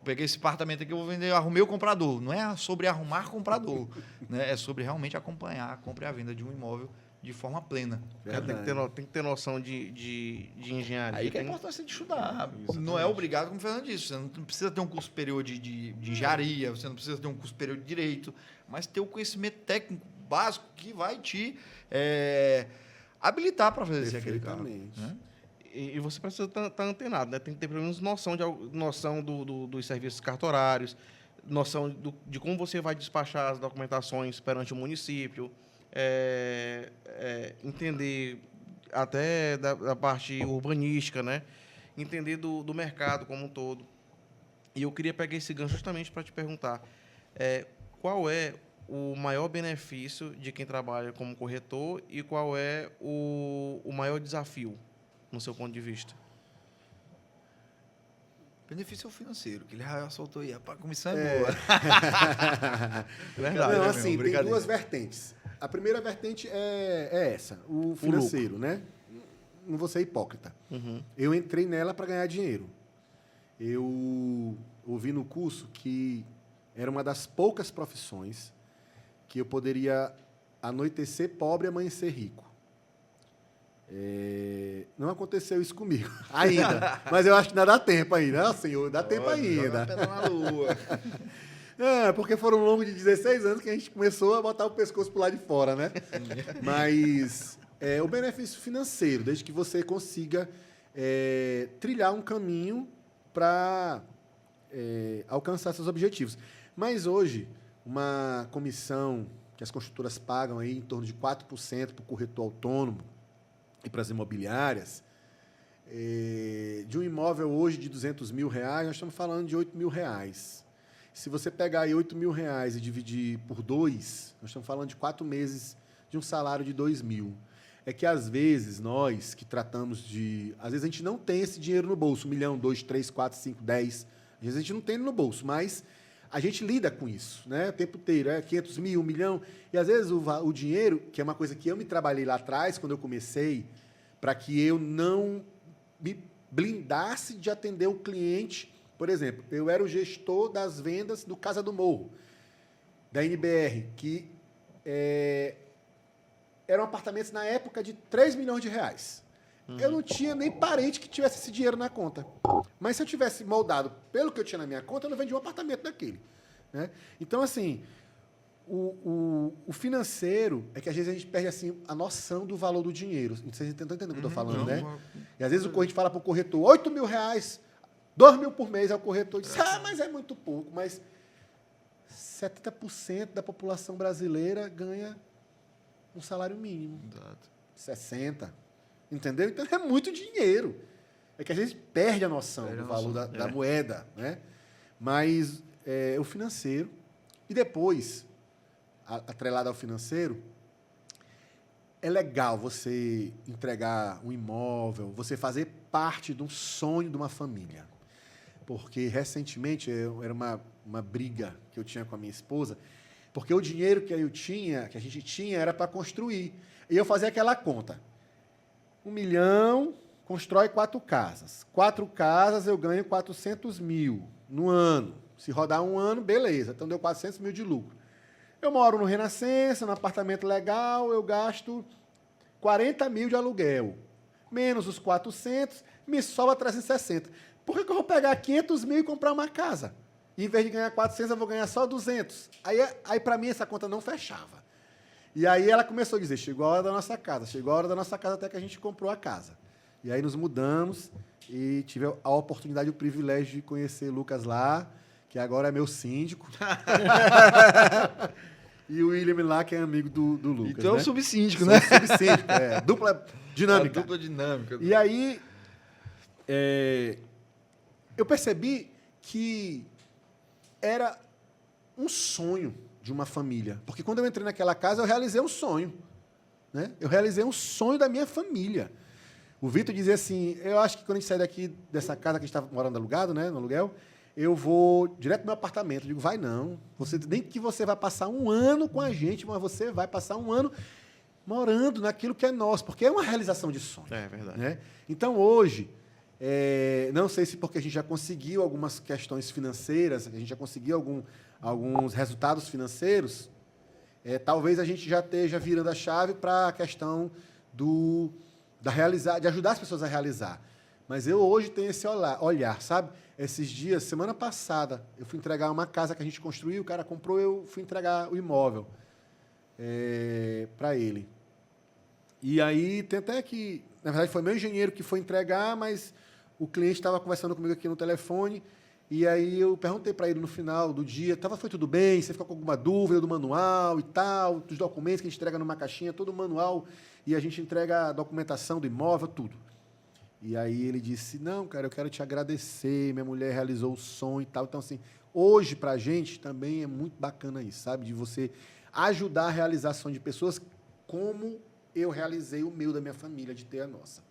Peguei esse apartamento aqui, eu vou vender, arrumei o comprador. Não é sobre arrumar comprador, né? É sobre realmente acompanhar a compra e a venda de um imóvel de forma plena. O cara tem que ter noção de engenharia. Aí que é a importância de estudar. Não é obrigado, como o Fernando disse. Você não precisa ter um curso superior de engenharia, você não precisa ter um curso superior de direito, mas ter o conhecimento técnico básico que vai te habilitar para fazer aquele carro. Né? E você precisa estar antenado, né? Tem que ter pelo menos noção dos serviços cartorários, noção de como você vai despachar as documentações perante o município, entender até da parte urbanística, né? Entender do mercado como um todo. E eu queria pegar esse gancho justamente para te perguntar qual é o maior benefício de quem trabalha como corretor e qual é o maior desafio, no seu ponto de vista? Benefício financeiro, que ele já soltou aí. A comissão é boa. Verdade. Não, né, assim, meu? tem duas vertentes. A primeira vertente é essa, o financeiro, né? Não vou ser hipócrita. Eu entrei nela para ganhar dinheiro. Eu ouvi no curso que era uma das poucas profissões que eu poderia anoitecer pobre e amanhecer rico. Não aconteceu isso comigo ainda, mas eu acho que ainda dá tempo ainda. Senhor, dá tempo ainda. Pedra na lua. Porque foram longos de 16 anos que a gente começou a botar o pescoço pro lado de fora, né? Mas o benefício financeiro, desde que você consiga trilhar um caminho para alcançar seus objetivos. Mas hoje, uma comissão que as construtoras pagam aí em torno de 4% para o corretor autônomo e para as imobiliárias, de um imóvel hoje de R$200 mil, nós estamos falando de R$8 mil. Se você pegar aí R$8 mil e dividir por 2, nós estamos falando de 4 meses de um salário de R$2 mil. É que, às vezes, nós que tratamos de... Às vezes, a gente não tem esse dinheiro no bolso, 1 milhão, 2, 3, 4, 5, 10. Às vezes, a gente não tem no bolso, mas a gente lida com isso, né? O tempo inteiro, 500 mil, 1 milhão. E, às vezes, o dinheiro, que é uma coisa que eu me trabalhei lá atrás, quando eu comecei, para que eu não me blindasse de atender o cliente. Por exemplo, eu era o gestor das vendas do Casa do Morro, da NBR, que eram apartamentos na época de R$3 milhões. Eu não tinha nem parente que tivesse esse dinheiro na conta. Mas se eu tivesse moldado pelo que eu tinha na minha conta, eu não vendia um apartamento daquele, né? Então, assim, o financeiro é que às vezes a gente perde assim, a noção do valor do dinheiro. Vocês estão entendendo o que eu estou falando, né? E às vezes a gente fala para o corretor, R$8 mil, 2 mil por mês, aí o corretor diz, mas é muito pouco. Mas 70% da população brasileira ganha um salário mínimo. Exato. 60%. Entendeu? Então é muito dinheiro. É que a gente perde a noção do valor da moeda, né? Mas o financeiro, e depois, atrelado ao financeiro, é legal você entregar um imóvel, você fazer parte de um sonho de uma família. Porque, recentemente, era uma briga que eu tinha com a minha esposa, porque o dinheiro que a gente tinha, era para construir. E eu fazia aquela conta. 1 milhão, constrói 4 casas. 4 casas, eu ganho 400 mil no ano. Se rodar um ano, beleza. Então, deu 400 mil de lucro. Eu moro no Renascença, num apartamento legal, eu gasto 40 mil de aluguel. Menos os 400, me sobra 360. Por que eu vou pegar 500 mil e comprar uma casa? E, em vez de ganhar 400, eu vou ganhar só 200. Aí para mim, essa conta não fechava. E aí ela começou a dizer, chegou a hora da nossa casa, até que a gente comprou a casa. E aí nos mudamos e tive a oportunidade e o privilégio de conhecer Lucas lá, que agora é meu síndico. E o William lá, que é amigo do Lucas. Então é né? o subsíndico, né? Subsíndico, dupla dinâmica. Dupla dinâmica. E aí, eu percebi que era um sonho de uma família. Porque quando eu entrei naquela casa, eu realizei um sonho. Né? Eu realizei um sonho da minha família. O Vitor dizia assim, eu acho que quando a gente sair daqui dessa casa que a gente estava morando alugado, né, no aluguel, eu vou direto no meu apartamento. Eu digo, vai não. Nem que você vai passar um ano com a gente, mas você vai passar um ano morando naquilo que é nosso, porque é uma realização de sonho. É verdade. Né? Então, hoje, não sei se porque a gente já conseguiu algumas questões financeiras, a gente já conseguiu alguns resultados financeiros, talvez a gente já esteja virando a chave para a questão de ajudar as pessoas a realizar. Mas eu hoje tenho esse olhar, sabe? Esses dias, semana passada, eu fui entregar uma casa que a gente construiu, o cara comprou, eu fui entregar o imóvel para ele. E aí, tem até que, na verdade, foi meu engenheiro que foi entregar, mas o cliente estava conversando comigo aqui no telefone, e aí eu perguntei para ele no final do dia, foi tudo bem? Você ficou com alguma dúvida do manual e tal, dos documentos que a gente entrega numa caixinha, todo o manual, e a gente entrega a documentação do imóvel, tudo. E aí ele disse, não, cara, eu quero te agradecer, minha mulher realizou o sonho e tal. Então, assim, hoje, para a gente, também é muito bacana isso, sabe? De você ajudar a realização de pessoas como eu realizei o meu da minha família, de ter a nossa.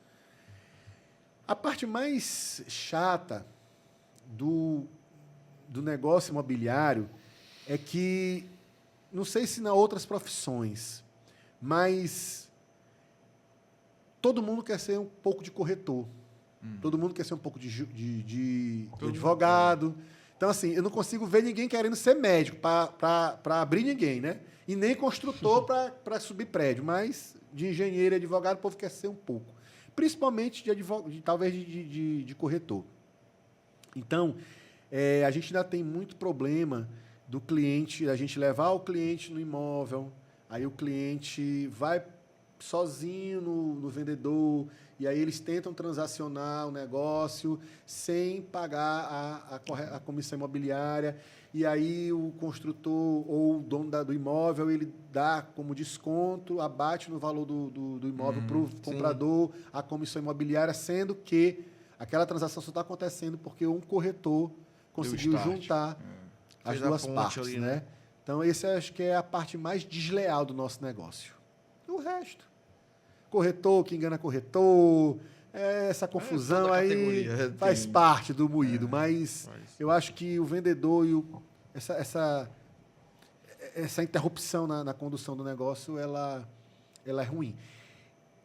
A parte mais chata do negócio imobiliário é que, não sei se nas outras profissões, mas todo mundo quer ser um pouco de corretor. Todo mundo quer ser um pouco de advogado. Então, assim, eu não consigo ver ninguém querendo ser médico para abrir ninguém, né? E nem construtor para subir prédio. Mas de engenheiro e advogado, o povo quer ser um pouco. Principalmente talvez de corretor. Então, a gente ainda tem muito problema do cliente, a gente levar o cliente no imóvel, aí o cliente vai sozinho no vendedor, e aí eles tentam transacionar o negócio sem pagar a comissão imobiliária, e aí o construtor ou o dono do imóvel, ele dá como desconto, abate no valor do imóvel para o comprador a comissão imobiliária, sendo que aquela transação só está acontecendo porque um corretor conseguiu juntar as duas partes, ali, né? Então, esse acho que é a parte mais desleal do nosso negócio. O resto. Corretor que engana corretor, essa confusão aí faz parte do moído, mas eu acho que o vendedor e essa interrupção na condução do negócio, ela é ruim.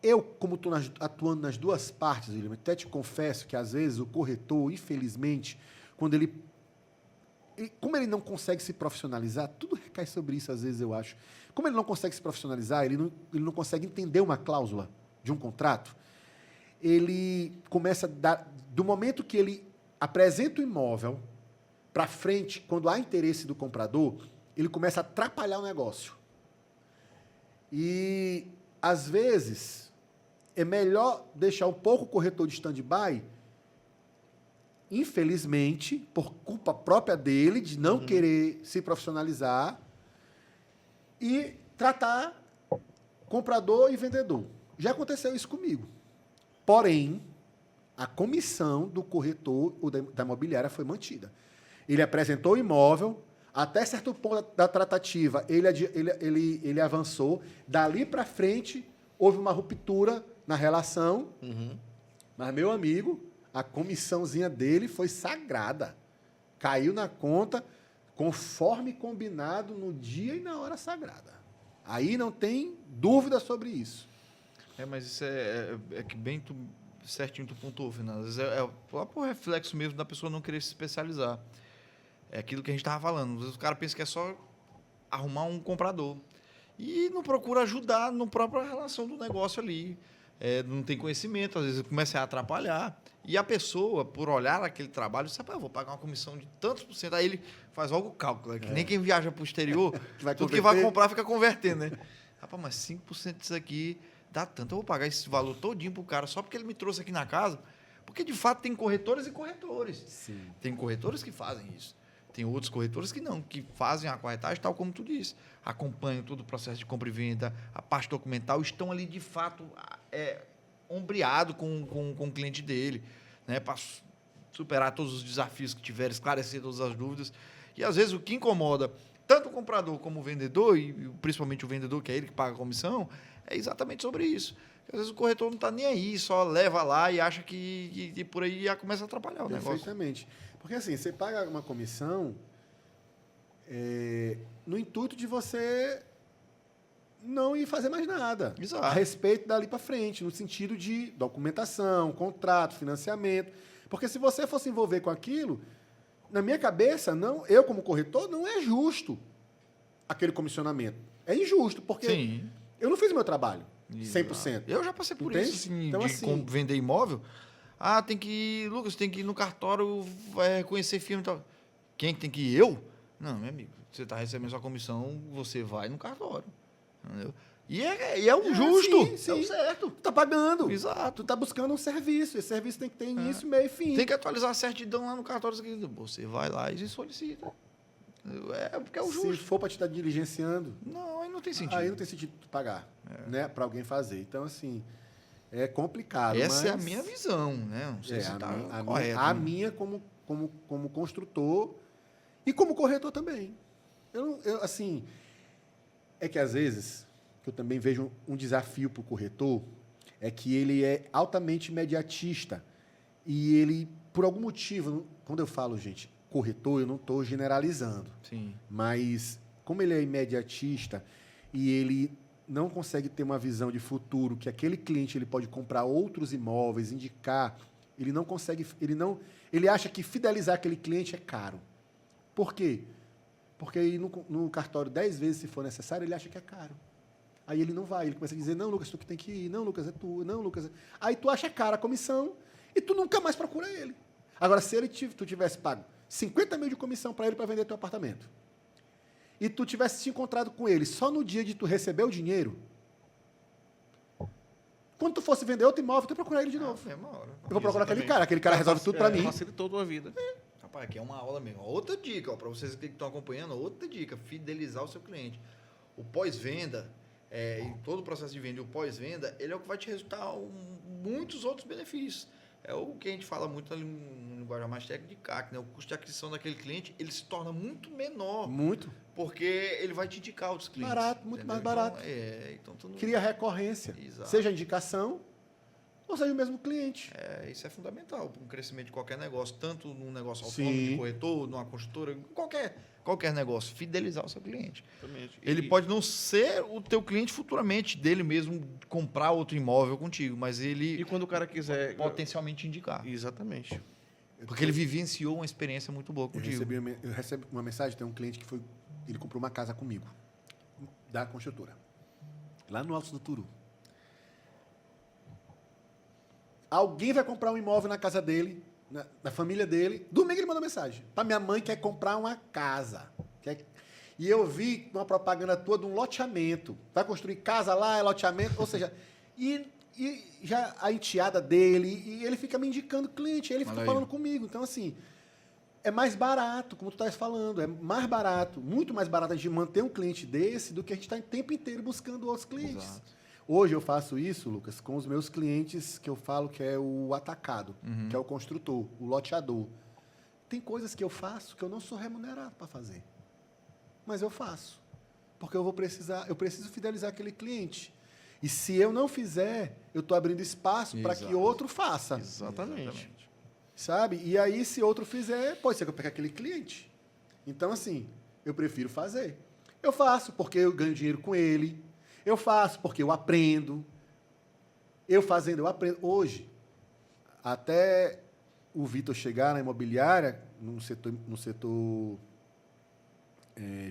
Eu, como estou atuando nas duas partes, William, até te confesso que, às vezes, o corretor, infelizmente, como ele não consegue se profissionalizar, tudo recai sobre isso, às vezes, eu acho. Como ele não consegue se profissionalizar, ele não consegue entender uma cláusula de um contrato, ele começa a dar... Do momento que ele apresenta o imóvel para frente, quando há interesse do comprador, ele começa a atrapalhar o negócio. E, às vezes, é melhor deixar um pouco o corretor de stand-by, infelizmente, por culpa própria dele, de não querer se profissionalizar, e tratar comprador e vendedor. Já aconteceu isso comigo. Porém, a comissão do corretor ou da imobiliária foi mantida. Ele apresentou o imóvel, até certo ponto da tratativa, ele avançou. Dali para frente, houve uma ruptura na relação, mas, meu amigo, a comissãozinha dele foi sagrada. Caiu na conta conforme combinado no dia e na hora sagrada. Aí não tem dúvida sobre isso. Mas isso é que bem certinho tu pontuou, Fernando. Às vezes é por reflexo mesmo da pessoa não querer se especializar. É aquilo que a gente estava falando. Às vezes o cara pensa que é só arrumar um comprador. E não procura ajudar na própria relação do negócio ali. Não tem conhecimento, às vezes começa a atrapalhar. E a pessoa, por olhar aquele trabalho, sabe, eu vou pagar uma comissão de tantos por cento. Aí ele faz logo o cálculo. Que nem quem viaja para o exterior, tudo que vai comprar fica convertendo, né? Rapaz, mas 5% disso aqui dá tanto. Eu vou pagar esse valor todinho pro cara só porque ele me trouxe aqui na casa. Porque, de fato, tem corretores e corretores. Sim. Tem corretores que fazem isso. Tem outros corretores que não, que fazem a corretagem, tal como tu disse. Acompanham todo o processo de compra e venda, a parte documental, estão ali, de fato, ombreado com o cliente dele, né, para superar todos os desafios que tiver, esclarecer todas as dúvidas. E, às vezes, o que incomoda tanto o comprador como o vendedor, e principalmente o vendedor, que é ele que paga a comissão, é exatamente sobre isso. Às vezes o corretor não está nem aí, só leva lá e acha que por aí já começa a atrapalhar o negócio. Perfeitamente. Porque, assim, você paga uma comissão no intuito de você não ir fazer mais nada. Exato. A respeito dali para frente, no sentido de documentação, contrato, financiamento. Porque se você for se envolver com aquilo, na minha cabeça, eu como corretor, não é justo aquele comissionamento. É injusto, porque eu não fiz o meu trabalho 100%. Eu já passei por Entende? isso, assim, então, de vender imóvel. Tem que ir, Lucas, tem que ir no cartório, conhecer firma e tal. Quem tem que ir? Eu? Não, meu amigo, você está recebendo sua comissão, você vai no cartório. Entendeu? E é o justo, sim. é o certo. Tu tá pagando. Exato. Tu tá buscando um serviço. Esse serviço tem que ter início, meio e fim. Tem que atualizar a certidão lá no cartório. Você vai lá e solicita. Porque é o justo. Se for para te estar diligenciando... Não, aí não tem sentido. Aí não tem sentido tu pagar, né, para alguém fazer. Então, assim, é complicado. Essa é a minha visão, né? Não sei se está correto. A minha como construtor e como corretor também. Assim, é que às vezes, que eu também vejo um desafio para o corretor, é que ele é altamente imediatista e ele por algum motivo, quando eu falo, gente, corretor, eu não estou generalizando. Sim. Mas, como ele é imediatista e ele não consegue ter uma visão de futuro, que aquele cliente ele pode comprar outros imóveis, indicar, ele não consegue, ele acha que fidelizar aquele cliente é caro. Por quê? Porque aí no cartório 10 vezes, se for necessário, ele acha que é caro. Aí ele não vai, ele começa a dizer, não, Lucas, tu que tem que ir, não, Lucas, é tu, não, Lucas... Aí tu acha cara a comissão e tu nunca mais procura ele. Agora, se tu tivesse pago 50 mil de comissão para ele para vender teu apartamento, e tu tivesse se encontrado com ele só no dia de tu receber o dinheiro, quando tu fosse vender outro imóvel, tu ia procurar ele de novo. Mesma hora. Eu vou procurar Exatamente. aquele cara resolve tudo para mim. Facilitou a tua vida. Rapaz, aqui é uma aula mesmo. Outra dica, para vocês que estão acompanhando, outra dica, fidelizar o seu cliente. O pós-venda, e todo o processo de venda e o pós-venda, ele é o que vai te resultar muitos outros benefícios. É o que a gente fala muito ali no linguagem mais técnico de CAC, né? O custo de aquisição daquele cliente, ele se torna muito menor. Muito. Porque ele vai te indicar outros clientes. Barato, muito entendeu? mais barato. Então tu não... Cria recorrência. Exato. Seja indicação, ou seja o mesmo cliente. Isso é fundamental para o crescimento de qualquer negócio, tanto num negócio Sim. autônomo, de corretor, numa construtora, qualquer negócio, fidelizar o seu cliente. Exatamente. Ele pode não ser o teu cliente futuramente, dele mesmo comprar outro imóvel contigo, mas ele E quando o cara quiser... potencialmente indicar. Exatamente. Porque ele vivenciou uma experiência muito boa contigo. Eu recebi uma mensagem, tem um cliente que ele comprou uma casa comigo, da construtora, lá no Alto do Turu. Alguém vai comprar um imóvel na casa dele, na família dele. Domingo ele mandou mensagem. Para minha mãe quer comprar uma casa. E eu vi uma propaganda tua de um loteamento. Vai construir casa lá, é loteamento. Ou seja, e já a enteada dele, e ele fica me indicando cliente, ele fica falando comigo. Então, assim, é mais barato, como tu estás falando, é mais barato, muito mais barato a gente manter um cliente desse do que a gente estar o tempo inteiro buscando outros clientes. Exato. Hoje eu faço isso, Lucas, com os meus clientes que eu falo que é o atacado, que é o construtor, o loteador. Tem coisas que eu faço que eu não sou remunerado para fazer. Mas eu faço. Porque eu preciso fidelizar aquele cliente. E se eu não fizer, eu estou abrindo espaço para que outro faça. Exatamente. Sabe? E aí, se outro fizer, pode ser que eu pegue aquele cliente. Então, assim, eu prefiro fazer. Eu faço porque eu ganho dinheiro com ele. Eu faço porque eu aprendo. Eu fazendo, eu aprendo. Hoje, até o Vitor chegar na imobiliária, no setor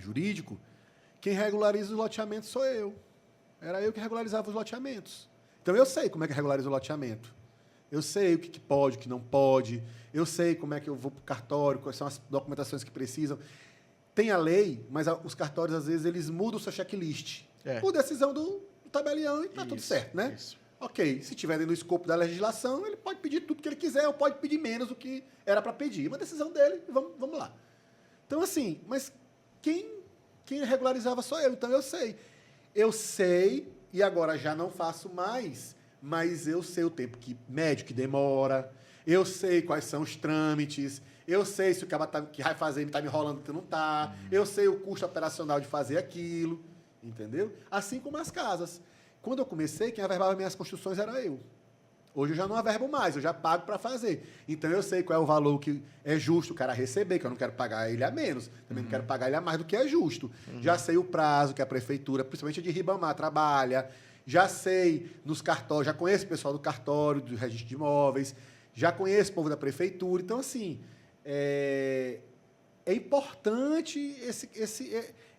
jurídico, quem regulariza os loteamentos sou eu. Era eu que regularizava os loteamentos. Então, eu sei como é que regulariza o loteamento. Eu sei o que pode, o que não pode. Eu sei como é que eu vou para o cartório, quais são as documentações que precisam. Tem a lei, mas os cartórios, às vezes, eles mudam o seu checklist. Por decisão do tabelião e está tudo certo, né? Isso. Ok, se estiver dentro do escopo da legislação, ele pode pedir tudo que ele quiser ou pode pedir menos do que era para pedir. Uma decisão dele, vamos lá. Então, assim, mas quem regularizava sou eu, então eu sei. Eu sei, e agora já não faço mais, mas eu sei o tempo médio que demora, eu sei quais são os trâmites, eu sei se o cara que vai fazer está me enrolando que não está, eu sei o custo operacional de fazer aquilo, entendeu? Assim como as casas. Quando eu comecei, quem averbava minhas construções era eu. Hoje eu já não averbo mais, eu já pago para fazer. Então eu sei qual é o valor que é justo o cara receber, que eu não quero pagar ele a menos, também não quero pagar ele a mais do que é justo. Já sei o prazo que a prefeitura, principalmente a de Ribamar, trabalha. Já sei nos cartórios, já conheço o pessoal do cartório, do registro de imóveis, já conheço o povo da prefeitura. Então, assim, é importante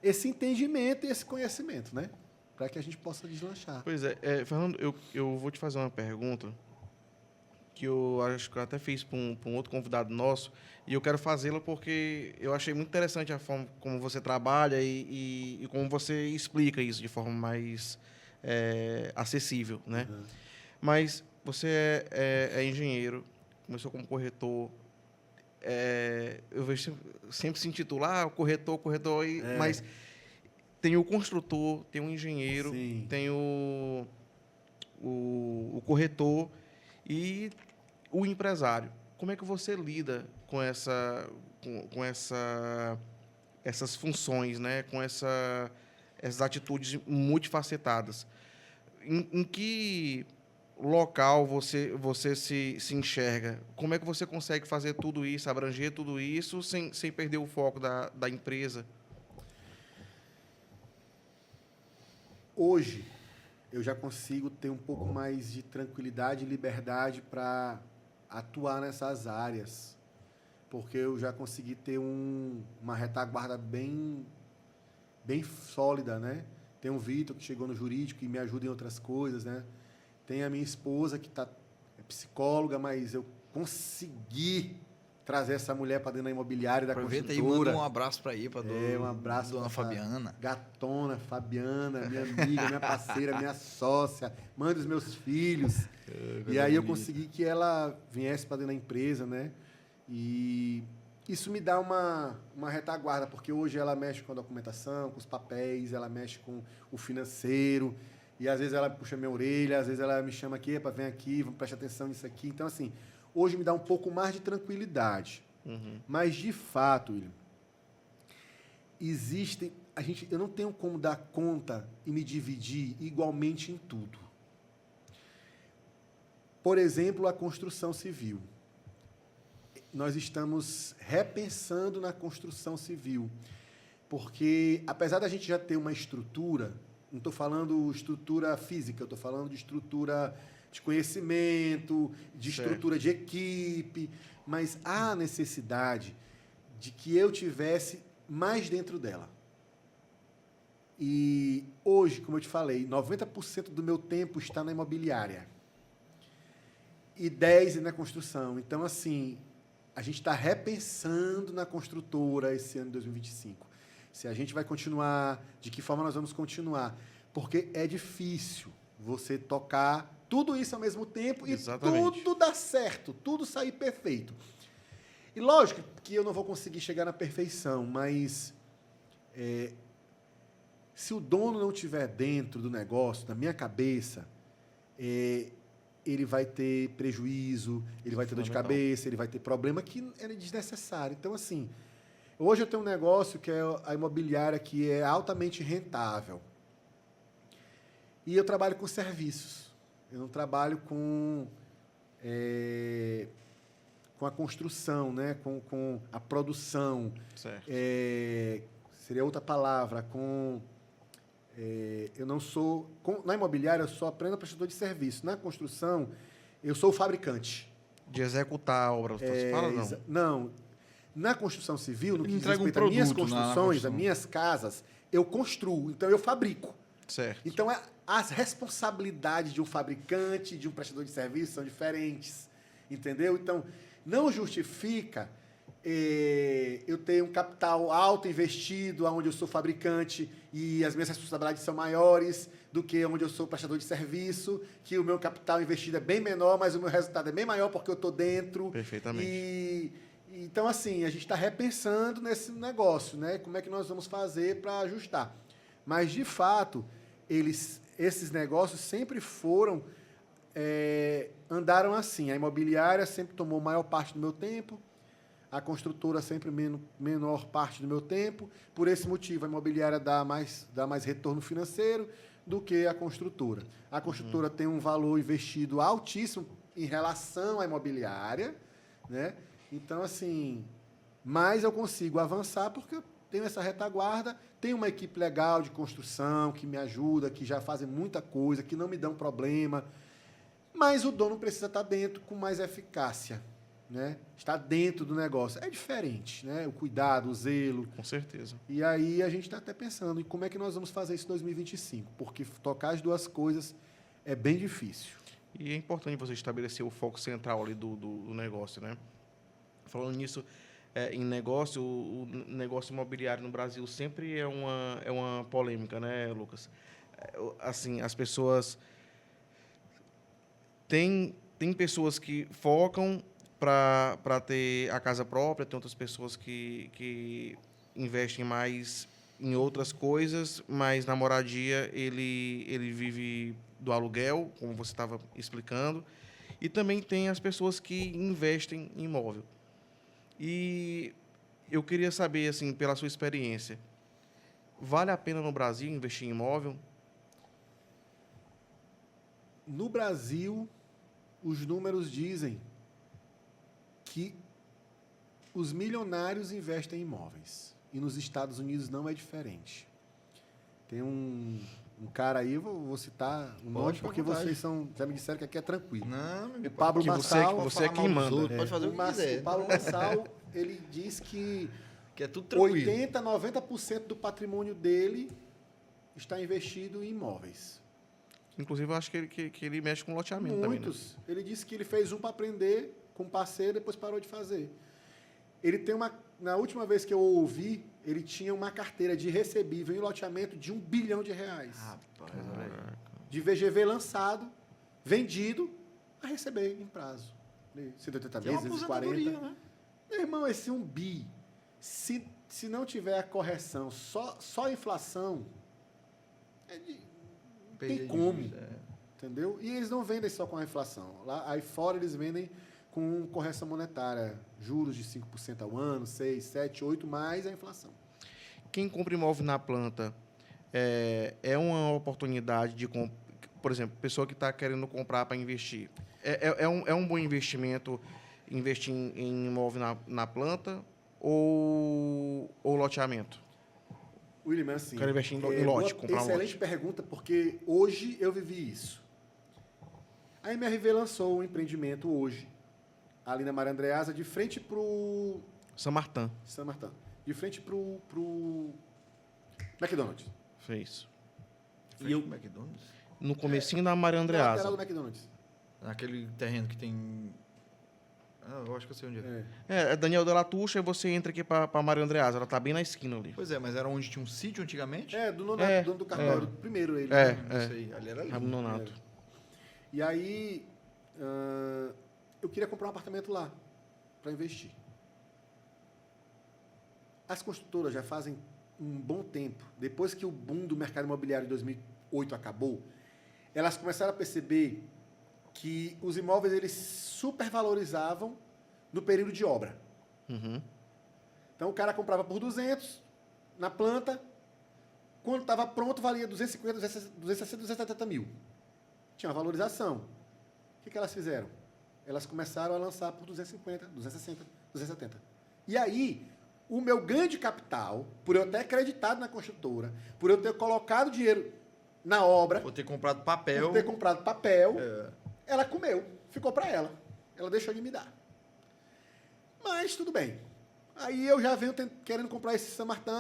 esse entendimento e esse conhecimento, né? Para que a gente possa deslanchar. Pois é, Fernando, eu vou te fazer uma pergunta que eu acho que eu até fiz para um outro convidado nosso, e eu quero fazê-la porque eu achei muito interessante a forma como você trabalha e como você explica isso de forma mais acessível, né? Mas você é engenheiro, começou como corretor, eu vejo sempre se intitular corretor, mas tem o construtor, tem o engenheiro, Sim. tem o corretor e o empresário. Como é que você lida com essas funções, né? Com essas atitudes multifacetadas? Em que local você se enxerga? Como é que você consegue fazer tudo isso, abranger tudo isso, sem perder o foco da empresa? Hoje, eu já consigo ter um pouco mais de tranquilidade e liberdade para atuar nessas áreas, porque eu já consegui ter uma retaguarda bem sólida, né? Tem o Vitor, que chegou no jurídico e me ajuda em outras coisas, né? Tem a minha esposa, que é psicóloga, mas eu consegui trazer essa mulher para dentro da imobiliária, da Aproveita construtora. e manda um abraço para aí, para um abraço dona pra Fabiana. Gatona, Fabiana, minha amiga, minha parceira, minha sócia, mãe dos meus filhos. E aí eu consegui que ela viesse para dentro da empresa, né? E isso me dá uma retaguarda, porque hoje ela mexe com a documentação, com os papéis, ela mexe com o financeiro, e às vezes ela puxa minha orelha, às vezes ela me chama aqui, para vem aqui, vamos prestar atenção nisso aqui. Então, assim, hoje me dá um pouco mais de tranquilidade. Mas, de fato, William, existem... eu não tenho como dar conta e me dividir igualmente em tudo. Por exemplo, a construção civil. Nós estamos repensando na construção civil, porque, apesar da gente já ter uma estrutura, não estou falando estrutura física, eu estou falando de estrutura de conhecimento, de estrutura de equipe, mas há necessidade de que eu tivesse mais dentro dela. E hoje, como eu te falei, 90% do meu tempo está na imobiliária e 10% na construção. Então, assim, a gente está repensando na construtora esse ano de 2025. Se a gente vai continuar, de que forma nós vamos continuar. Porque é difícil você tocar tudo isso ao mesmo tempo e tudo dar certo, tudo sair perfeito. E lógico que eu não vou conseguir chegar na perfeição, mas se o dono não estiver dentro do negócio, na minha cabeça, ele vai ter prejuízo, ele vai ter dor de cabeça, ele vai ter problema que é desnecessário. Então, assim, hoje eu tenho um negócio que é a imobiliária, que é altamente rentável. E eu trabalho com serviços. Eu não trabalho com a construção, né? com a produção. Certo. Seria outra palavra, eu não sou... Na imobiliária, eu sou apenas prestador de serviço. Na construção, eu sou o fabricante. De executar a obra, você fala, não? Não. Na construção civil, no que diz Entrega um respeito às minhas produto construções, as minhas casas, eu construo. Então, eu fabrico. Certo. Então, as responsabilidades de um fabricante e de um prestador de serviço são diferentes. Entendeu? Então, não justifica eu ter um capital alto investido, onde eu sou fabricante e as minhas responsabilidades são maiores do que onde eu sou prestador de serviço, que o meu capital investido é bem menor, mas o meu resultado é bem maior porque eu estou dentro. Perfeitamente. Então, assim, a gente está repensando nesse negócio, né? Como é que nós vamos fazer para ajustar. Mas, de fato, esses negócios sempre foram... andaram assim. A imobiliária sempre tomou maior parte do meu tempo, a construtora sempre menor parte do meu tempo. Por esse motivo, a imobiliária dá mais retorno financeiro do que a construtora. A construtora tem um valor investido altíssimo em relação à imobiliária, né? Então, assim, mas eu consigo avançar porque eu tenho essa retaguarda, tenho uma equipe legal de construção que me ajuda, que já fazem muita coisa, que não me dão problema, mas o dono precisa estar dentro com mais eficácia, né? Está dentro do negócio. É diferente, né? O cuidado, o zelo. Com certeza. E aí a gente está até pensando em como é que nós vamos fazer isso em 2025, porque tocar as duas coisas é bem difícil. E é importante você estabelecer o foco central ali do negócio, né? Falando nisso, em negócio, o negócio imobiliário no Brasil sempre é uma polêmica, né, Lucas? Assim, as pessoas... Tem pessoas que focam para ter a casa própria, tem outras pessoas que investem mais em outras coisas, mas na moradia ele vive do aluguel, como você estava explicando, e também tem as pessoas que investem em imóvel. E eu queria saber, assim, pela sua experiência, vale a pena no Brasil investir em imóvel? No Brasil, os números dizem que os milionários investem em imóveis. E nos Estados Unidos não é diferente. Tem um cara aí, vou citar o nome, porque vocês já me disseram que aqui é tranquilo. Não, o Pablo Massal. Você é quem manda. Pode fazer o que quiser. O Pablo Massal, ele diz que é tudo tranquilo. 80%, 90% do patrimônio dele está investido em imóveis. Inclusive, eu acho que ele mexe com loteamento também. Muitos. Né? Ele disse que ele fez um para aprender com um parceiro, depois parou de fazer. Ele tem na última vez que eu ouvi, ele tinha uma carteira de recebível em loteamento de R$1 bilhão. Rapaz, olha. De VGV lançado, vendido, a receber em prazo. 180 meses, 40. Né? Meu irmão, esse 1 bi, se não tiver a correção, só a inflação, não tem como. Entendeu? E eles não vendem só com a inflação. Lá, aí fora eles vendem com correção monetária, juros de 5% ao ano, 6, 7, 8, mais a inflação. Quem compra imóvel na planta é uma oportunidade de compra. Por exemplo, pessoa que está querendo comprar para investir. É um bom investimento investir em imóvel na planta ou loteamento? William, assim... Quero investir em lote, comprar um lote. Excelente pergunta, porque hoje eu vivi isso. A MRV lançou um empreendimento hoje, ali na Maria Andreasa, de frente para o... São Martin. De frente para o McDonald's. Fez. E o McDonald's? No comecinho da Maria Andreasa. Na lateral do McDonald's. Naquele terreno que tem... eu acho que eu sei onde é. É Daniel de la Tucha, e você entra aqui para Maria Andreasa. Ela está bem na esquina ali. Pois é, mas era onde tinha um sítio antigamente? Do dono do cartório. Primeiro ele. Isso aí. Ali era lindo. Nonato. E aí, eu queria comprar um apartamento lá, para investir. As construtoras já fazem um bom tempo, depois que o boom do mercado imobiliário de 2008 acabou, elas começaram a perceber que os imóveis eles supervalorizavam no período de obra. Uhum. Então, o cara comprava por 200 na planta, quando estava pronto, valia 250, 260, 270 mil. Tinha uma valorização. O que elas fizeram? Elas começaram a lançar por 250, 260, 270. E aí, o meu ganho de capital, por eu ter acreditado na construtora, por eu ter colocado dinheiro na obra... Por ter comprado papel. Ela comeu. Ficou para ela. Ela deixou de me dar. Mas, tudo bem. Aí eu já venho querendo comprar esse São Martin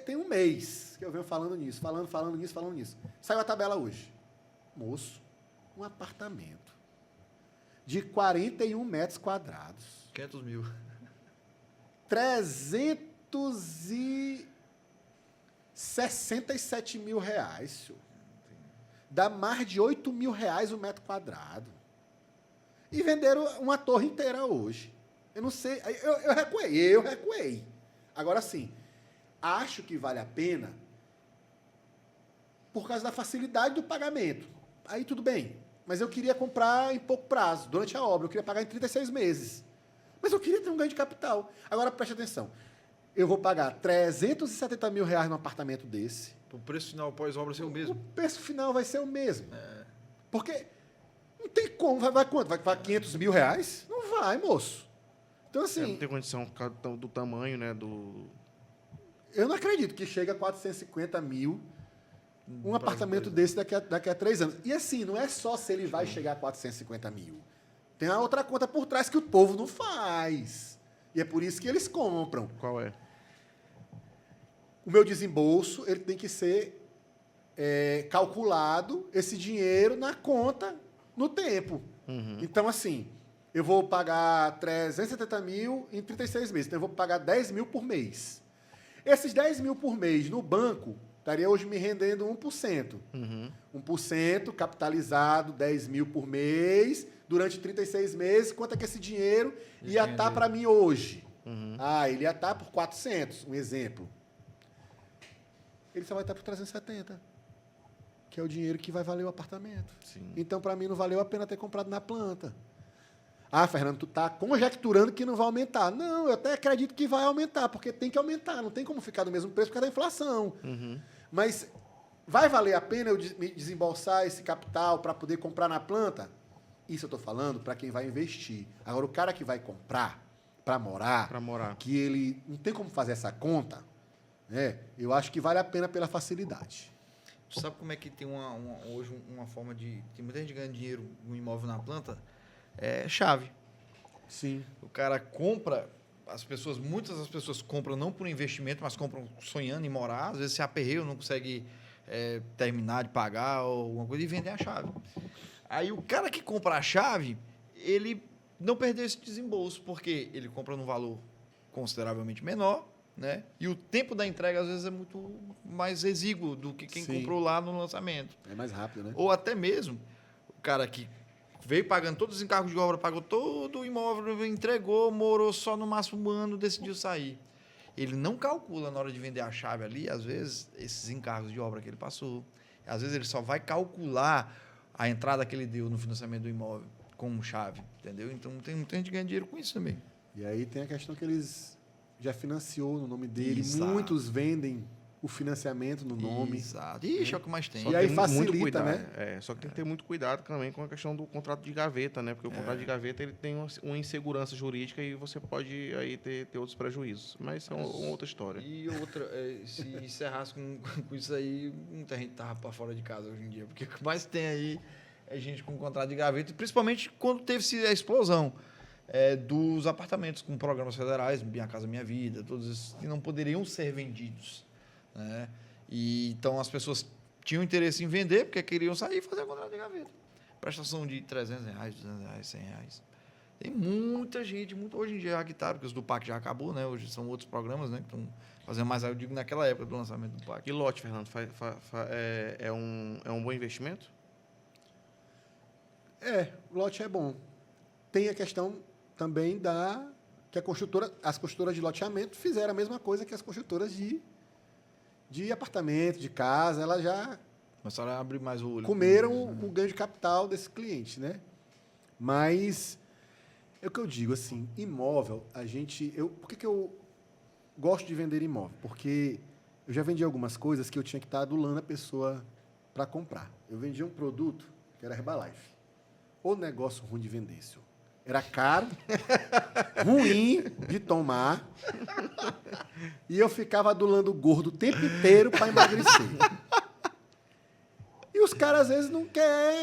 tem um mês que eu venho falando nisso, falando nisso. Saiu a tabela hoje. Moço, um apartamento de 41 metros quadrados. 500 mil. 367 mil reais, senhor. Dá mais de 8 mil reais o metro quadrado. E venderam uma torre inteira hoje. Eu não sei, eu recuei. Agora sim, acho que vale a pena por causa da facilidade do pagamento. Aí tudo bem, mas eu queria comprar em pouco prazo, durante a obra, eu queria pagar em 36 meses. Mas eu queria ter um ganho de capital. Agora, preste atenção, eu vou pagar 370 mil reais num apartamento desse. O preço final pós-obra ser o mesmo? O preço final vai ser o mesmo. Porque não tem como, vai quanto? Vai 500 mil reais? Não vai, moço. Então, assim... não tem condição do tamanho, né, Eu não acredito que chegue a 450 mil um apartamento desse daqui a 3 anos. E assim, não é só se ele vai chegar a 450 mil. Tem a outra conta por trás que o povo não faz. E é por isso que eles compram. Qual é? O meu desembolso, ele tem que ser calculado, esse dinheiro, na conta, no tempo. Uhum. Então, assim, eu vou pagar 370 mil em 36 meses. Então, eu vou pagar 10 mil por mês. Esses 10 mil por mês no banco estaria hoje me rendendo 1%. Uhum. 1% capitalizado, 10 mil por mês, durante 36 meses. Quanto é que esse dinheiro ia estar para mim hoje? Uhum. Ele ia estar por 400, um exemplo. Ele só vai estar por 370, que é o dinheiro que vai valer o apartamento. Sim. Então, para mim, não valeu a pena ter comprado na planta. Fernando, tu está conjecturando que não vai aumentar. Não, eu até acredito que vai aumentar, porque tem que aumentar. Não tem como ficar do mesmo preço por causa da inflação. Uhum. Mas vai valer a pena eu me desembolsar esse capital para poder comprar na planta? Isso eu estou falando para quem vai investir. Agora, o cara que vai comprar para morar, que ele não tem como fazer essa conta, né? Eu acho que vale a pena pela facilidade. Tu sabe como é que tem hoje uma forma de... Tem muita gente ganhando dinheiro no imóvel na planta? É chave. Sim. O cara compra... Muitas das pessoas compram não por investimento, mas compram sonhando em morar. Às vezes se aperreiam, não consegue terminar de pagar ou alguma coisa e vender a chave. Aí o cara que compra a chave, ele não perdeu esse desembolso, porque ele compra num valor consideravelmente menor, né? E o tempo da entrega, às vezes, é muito mais exíguo do que quem comprou lá no lançamento. É mais rápido, né? Ou até mesmo o cara que veio pagando todos os encargos de obra, pagou todo o imóvel, entregou, morou só no máximo um ano, decidiu sair. Ele não calcula na hora de vender a chave ali, às vezes, esses encargos de obra que ele passou. Às vezes ele só vai calcular a entrada que ele deu no financiamento do imóvel com chave, entendeu? Então tem muita gente que ganha dinheiro com isso também. E aí tem a questão que eles já financiou no nome dele. Exato. Muitos vendem o financiamento no nome. Exato. Ixi, é o que mais tem. E aí facilita, né? Só que tem que ter muito cuidado também com a questão do contrato de gaveta, né? Porque o contrato de gaveta ele tem uma insegurança jurídica e você pode aí ter outros prejuízos. Mas isso é uma outra história. E outra, se encerrasse com isso aí, muita gente tava para fora de casa hoje em dia. Porque o que mais tem aí é gente com contrato de gaveta, principalmente quando teve a explosão dos apartamentos com programas federais, Minha Casa Minha Vida, todos esses que não poderiam ser vendidos. Né? E então as pessoas tinham interesse em vender porque queriam sair e fazer a contrato de gaveta. Prestação de R$300, R$200, R$100. Tem muita gente, hoje em dia é Agtar, porque os do PAC já acabou, né? Hoje são outros programas, né? Que estão fazendo mais, eu digo, naquela época do lançamento do PAC. E lote, Fernando, é um bom investimento? Lote é bom. Tem a questão também que as construtoras de loteamento fizeram a mesma coisa que as construtoras de apartamento, de casa, elas já começaram a abrir mais o olho. Comeram o ganho de capital desse cliente, né? Mas é o que eu digo, assim, imóvel, por que eu gosto de vender imóvel? Porque eu já vendi algumas coisas que eu tinha que estar adulando a pessoa para comprar. Eu vendia um produto que era Herbalife. O negócio ruim de vender, senhor. Era caro, ruim de tomar, e eu ficava adulando o gordo o tempo inteiro para emagrecer. E os caras, às vezes, o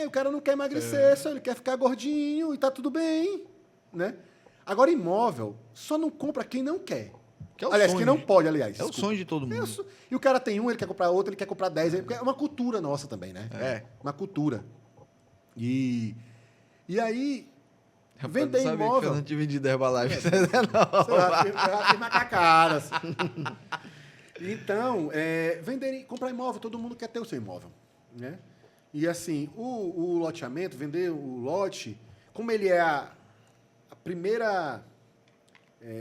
cara não quer emagrecer, só ele quer ficar gordinho e tá tudo bem, né? Agora, imóvel, só não compra quem não quer. Quem não pode, aliás. É o sonho de todo mundo. E o cara tem ele quer comprar outro, ele quer comprar 10. É uma cultura nossa também, né? Uma cultura. E aí... Vender imóvel. Eu não tinha vendido Herbalife. Você já tem macacadas. Então, comprar imóvel, todo mundo quer ter o seu imóvel. Né? E assim, o loteamento, vender o lote, como ele é o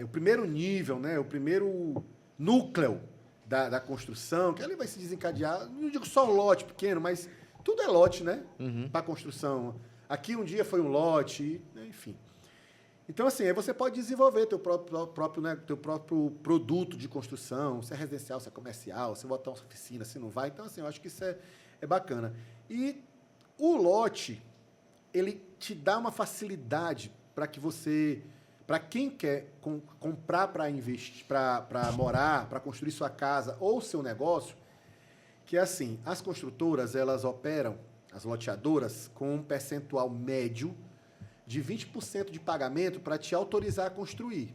primeiro nível, né? O primeiro núcleo da construção, que ali vai se desencadear, não digo só um lote pequeno, mas tudo é lote, né? Para construção. Aqui um dia foi um lote, enfim. Então, assim, aí você pode desenvolver teu próprio produto de construção, se é residencial, se é comercial, se botar uma oficina, se não vai. Então, assim, eu acho que isso é bacana. E o lote, ele te dá uma facilidade para que você, para quem quer comprar para investir, para morar, para construir sua casa ou seu negócio, que é assim, as construtoras, elas operam, as loteadoras, com um percentual médio de 20% de pagamento para te autorizar a construir.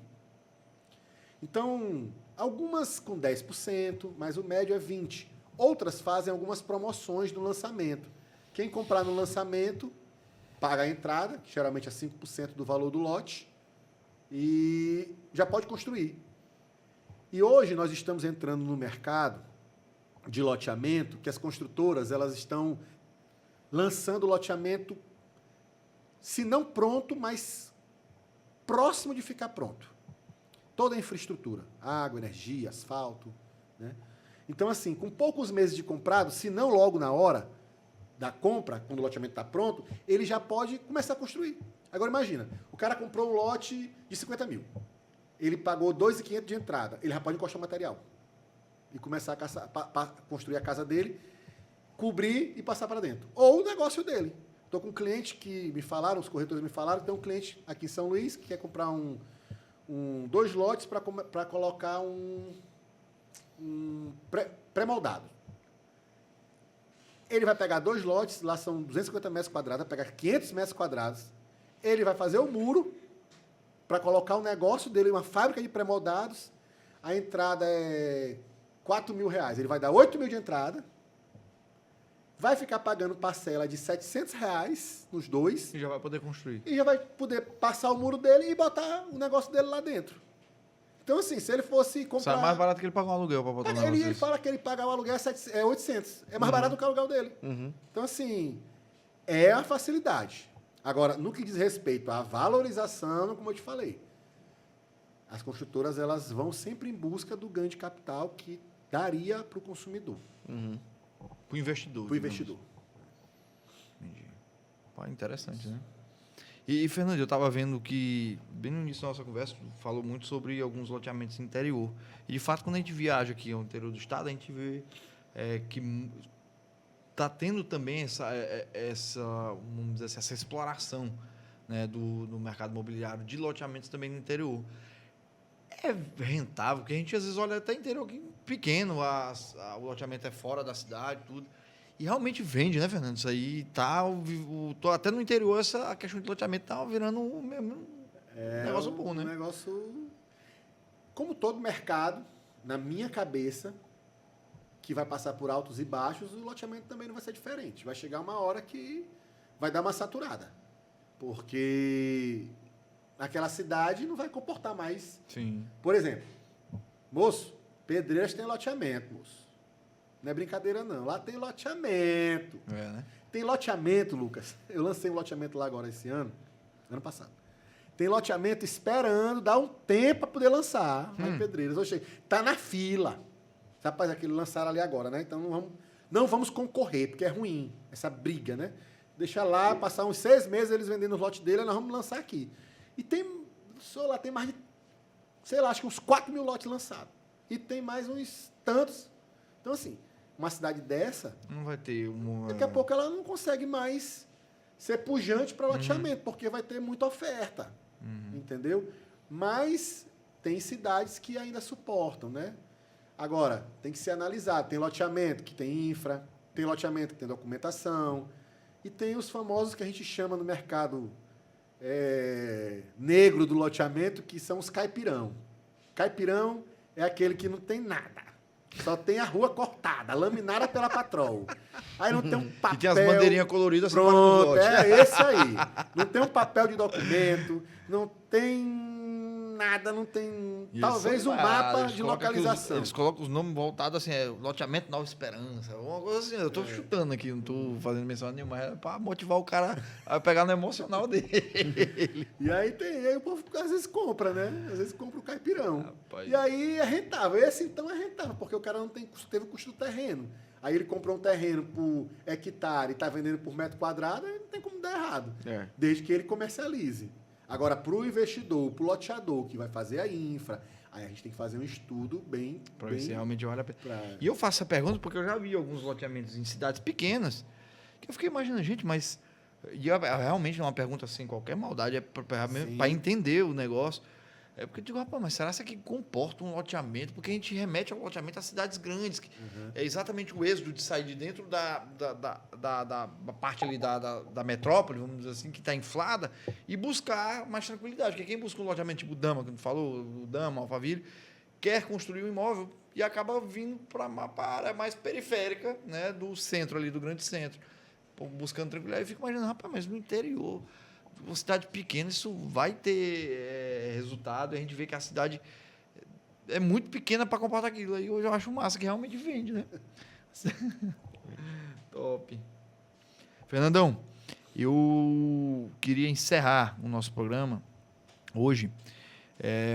Então, algumas com 10%, mas o médio é 20%. Outras fazem algumas promoções no lançamento. Quem comprar no lançamento, paga a entrada, que geralmente é 5% do valor do lote, e já pode construir. E hoje nós estamos entrando no mercado de loteamento, que as construtoras elas estão lançando loteamento, se não pronto, mas próximo de ficar pronto. Toda a infraestrutura, água, energia, asfalto. Né? Então, assim, com poucos meses de comprado, se não logo na hora da compra, quando o loteamento está pronto, ele já pode começar a construir. Agora, imagina, o cara comprou um lote de 50 mil. Ele pagou 2.500 de entrada. Ele já pode encostar o material e começar a construir a casa dele. cobrir e passar para dentro. Ou o negócio dele. Estou com um cliente que me falaram, os corretores me falaram, tem um cliente aqui em São Luís que quer comprar 2 lotes para colocar um pré-moldado. Ele vai pegar 2 lotes, lá são 250 metros quadrados, vai pegar 500 metros quadrados. Ele vai fazer o muro para colocar o negócio dele, uma fábrica de pré-moldados. A entrada é R$4.000. Ele vai dar 8.000 de entrada. Vai ficar pagando parcela de R$700 nos 2. E já vai poder construir. E já vai poder passar o muro dele e botar o negócio dele lá dentro. Então, assim, se ele fosse comprar... Sai mais barato que ele pagar um aluguel para botar o negócio Ele desse. fala que ele paga o aluguel é 800. É mais barato do que o aluguel dele. Então, assim, é a facilidade. Agora, no que diz respeito à valorização, como eu te falei, as construtoras elas vão sempre em busca do ganho de capital que daria para o consumidor. Para o investidor. Para o investidor. Entendi. Pô, interessante, né? E, Fernando, eu estava vendo que, bem no início da nossa conversa, tu falou muito sobre alguns loteamentos no interior. E, de fato, quando a gente viaja aqui ao interior do estado, a gente vê que está tendo também vamos dizer assim, essa exploração, né, do mercado imobiliário de loteamentos também no interior. É rentável, porque a gente às vezes olha até interior pequeno, o loteamento é fora da cidade, tudo. E realmente vende, né, Fernando? Isso aí tá. Até no interior, a questão de loteamento tá virando um negócio bom, né? Um negócio. Como todo mercado, na minha cabeça, que vai passar por altos e baixos, o loteamento também não vai ser diferente. Vai chegar uma hora que vai dar uma saturada. Porque naquela cidade não vai comportar mais. Sim. Por exemplo, moço, Pedreiras tem loteamento, moço. Não é brincadeira, não. Lá tem loteamento. É, né? Tem loteamento, Lucas. Eu lancei um loteamento lá agora esse ano passado. Tem loteamento esperando, dá um tempo para poder lançar lá em Pedreiras. Oxe, tá na fila. Rapaz, aquele lançaram ali agora, né? Então não vamos concorrer, porque é ruim essa briga, né? Deixa lá, passar uns 6 meses eles vendendo os lotes dele, nós vamos lançar aqui. E tem mais de, sei lá, acho que uns 4.000 lotes lançados. E tem mais uns tantos. Então, assim, uma cidade dessa, Não vai ter daqui a pouco ela não consegue mais ser pujante para loteamento, porque vai ter muita oferta, entendeu? Mas tem cidades que ainda suportam, né? Agora, tem que ser analisado. Tem loteamento que tem infra, tem loteamento que tem documentação, e tem os famosos que a gente chama no mercado negro do loteamento, que são os caipirão. Caipirão é aquele que não tem nada. Só tem a rua cortada, laminada pela patrol. Aí não tem um papel... E tem as bandeirinhas coloridas. Pronto, esse aí. Não tem um papel de documento, não tem nada, não tem... Isso, talvez um mapa de colocam localização. Eles colocam os nomes voltados assim, loteamento Nova Esperança, uma coisa assim. Eu estou chutando aqui, não estou fazendo menção nenhuma, é para motivar o cara a pegar no emocional dele. E aí o povo às vezes compra, né? Às vezes compra o caipirão. Rapaz. E aí é rentável. Esse então é rentável, porque o cara não teve o custo do terreno. Aí ele comprou um terreno por hectare e está vendendo por metro quadrado, aí não tem como dar errado. Desde que ele comercialize. Agora, para o investidor, para o loteador que vai fazer a infra, aí a gente tem que fazer um estudo bem... Para ver se realmente vale a pena. pra- E eu faço essa pergunta porque eu já vi alguns loteamentos em cidades pequenas, que eu fiquei imaginando, gente, mas... E realmente não é uma pergunta sem qualquer maldade, é para entender o negócio. É porque eu digo, rapaz, mas será que isso aqui comporta um loteamento? Porque a gente remete ao loteamento às cidades grandes. É exatamente o êxodo de sair de dentro da parte ali da metrópole, vamos dizer assim, que está inflada, e buscar mais tranquilidade. Porque quem busca um loteamento tipo Dama, que falou, o Dama, Alphaville, quer construir um imóvel e acaba vindo para uma área mais periférica, né, do centro ali, do grande centro, buscando tranquilidade. Eu fico imaginando, rapaz, mas no interior... uma cidade pequena, isso vai ter resultado. A gente vê que a cidade é muito pequena para comportar aquilo. Aí hoje eu acho massa que realmente vende, né? Top. Fernandão, eu queria encerrar o nosso programa hoje,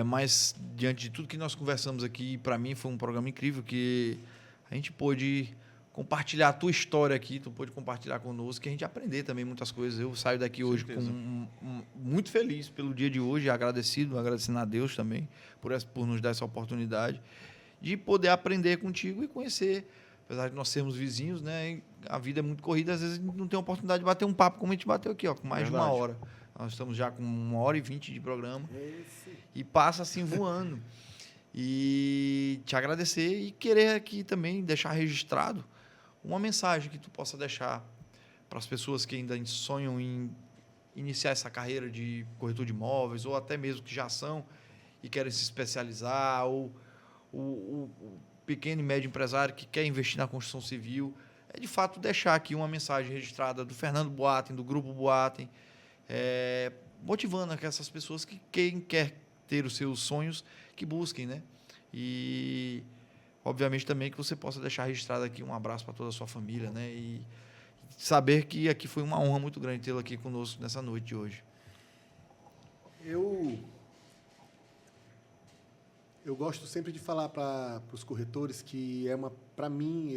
mas diante de tudo que nós conversamos aqui, para mim foi um programa incrível, que a gente pôde compartilhar a tua história aqui, tu pôde compartilhar conosco, que a gente aprender também muitas coisas. Eu saio daqui hoje muito feliz pelo dia de hoje, agradecendo a Deus também por nos dar essa oportunidade de poder aprender contigo e conhecer apesar de nós sermos vizinhos, né? E a vida é muito corrida, às vezes a gente não tem a oportunidade de bater um papo como a gente bateu aqui, ó, com mais de uma Verdade. hora. Nós estamos já com 1h20 de programa Esse. e passa assim voando. E te agradecer e querer aqui também deixar registrado uma mensagem que tu possa deixar para as pessoas que ainda sonham em iniciar essa carreira de corretor de imóveis ou até mesmo que já são e querem se especializar, ou o pequeno e médio empresário que quer investir na construção civil. É de fato deixar aqui uma mensagem registrada do Fernando Boatem, do Grupo Boatem, motivando essas pessoas que quem quer ter os seus sonhos, que busquem, né? E, obviamente, também que você possa deixar registrado aqui um abraço para toda a sua família, né? E saber que aqui foi uma honra muito grande tê-lo aqui conosco nessa noite de hoje. Eu gosto sempre de falar para os corretores que para mim,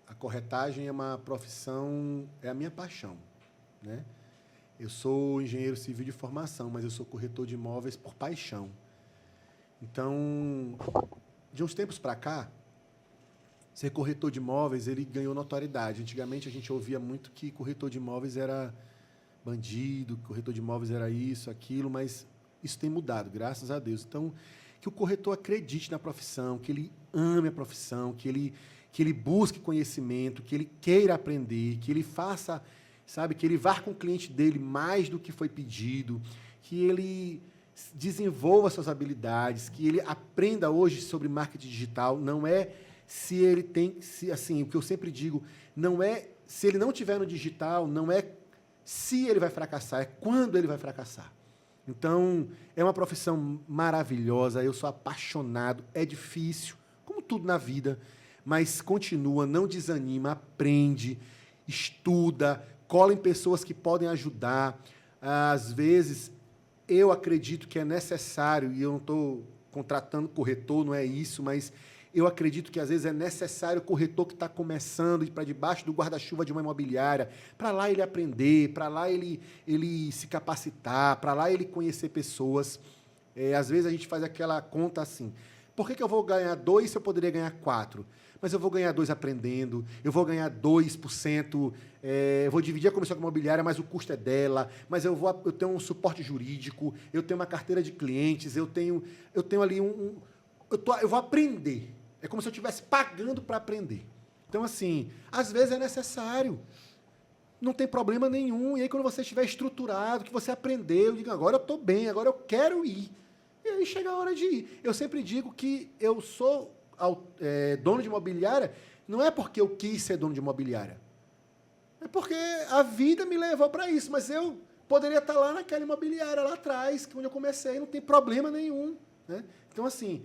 a corretagem é uma profissão, é a minha paixão, né? Eu sou engenheiro civil de formação, mas eu sou corretor de imóveis por paixão. Então, de uns tempos para cá, ser corretor de imóveis, ele ganhou notoriedade. Antigamente, a gente ouvia muito que corretor de imóveis era bandido, corretor de imóveis era isso, aquilo, mas isso tem mudado, graças a Deus. Então, que o corretor acredite na profissão, que ele ame a profissão, que ele busque conhecimento, que ele queira aprender, que ele faça, sabe, que ele vá com o cliente dele mais do que foi pedido, que ele desenvolva suas habilidades, que ele aprenda hoje sobre marketing digital. Não é se ele tem, assim, o que eu sempre digo, não é se ele não tiver no digital, não é se ele vai fracassar, é quando ele vai fracassar. Então, é uma profissão maravilhosa, eu sou apaixonado, é difícil, como tudo na vida, mas continua, não desanima, aprende, estuda, cola em pessoas que podem ajudar. Às vezes, eu acredito que é necessário, e eu não estou contratando corretor, não é isso, mas eu acredito que, às vezes, é necessário o corretor que está começando ir para debaixo do guarda-chuva de uma imobiliária, para lá ele aprender, para lá ele se capacitar, para lá ele conhecer pessoas. Às vezes, a gente faz aquela conta assim, por que eu vou ganhar 2 se eu poderia ganhar 4? Mas eu vou ganhar 2 aprendendo, eu vou ganhar 2%, eu vou dividir a comissão imobiliária, mas o custo é dela, mas eu tenho um suporte jurídico, eu tenho uma carteira de clientes, eu tenho ali eu vou aprender. É como se eu estivesse pagando para aprender. Então, assim, às vezes é necessário. Não tem problema nenhum. E aí, quando você estiver estruturado, que você aprendeu, diga, agora eu estou bem, agora eu quero ir. E aí chega a hora de ir. Eu sempre digo que eu sou dono de imobiliária, não é porque eu quis ser dono de imobiliária. É porque a vida me levou para isso. Mas eu poderia estar lá naquela imobiliária, lá atrás, onde eu comecei, não tem problema nenhum, né? Então, assim,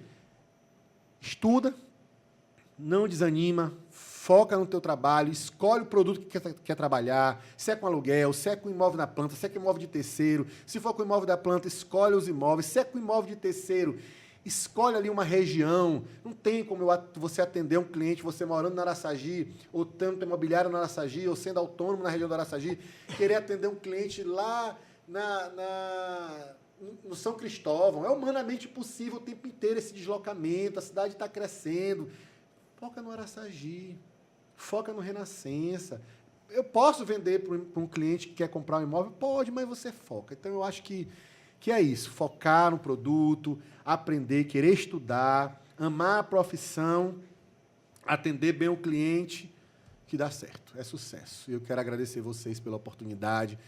estuda, não desanima, foca no teu trabalho, escolhe o produto que quer trabalhar, se é com aluguel, se é com imóvel na planta, se é com imóvel de terceiro. Se for com imóvel da planta, escolhe os imóveis. Se é com imóvel de terceiro, escolhe ali uma região. Não tem como você atender um cliente, você morando na Araçagi, ou tendo imobiliário na Araçagi, ou sendo autônomo na região da Araçagi, querer atender um cliente lá no São Cristóvão. É humanamente possível o tempo inteiro esse deslocamento, a cidade está crescendo. Foca no Araçagi, foca no Renascença. Eu posso vender para um cliente que quer comprar um imóvel? Pode, mas você foca. Então, eu acho que é isso, focar no produto, aprender, querer estudar, amar a profissão, atender bem o cliente, que dá certo, é sucesso. Eu quero agradecer vocês pela oportunidade,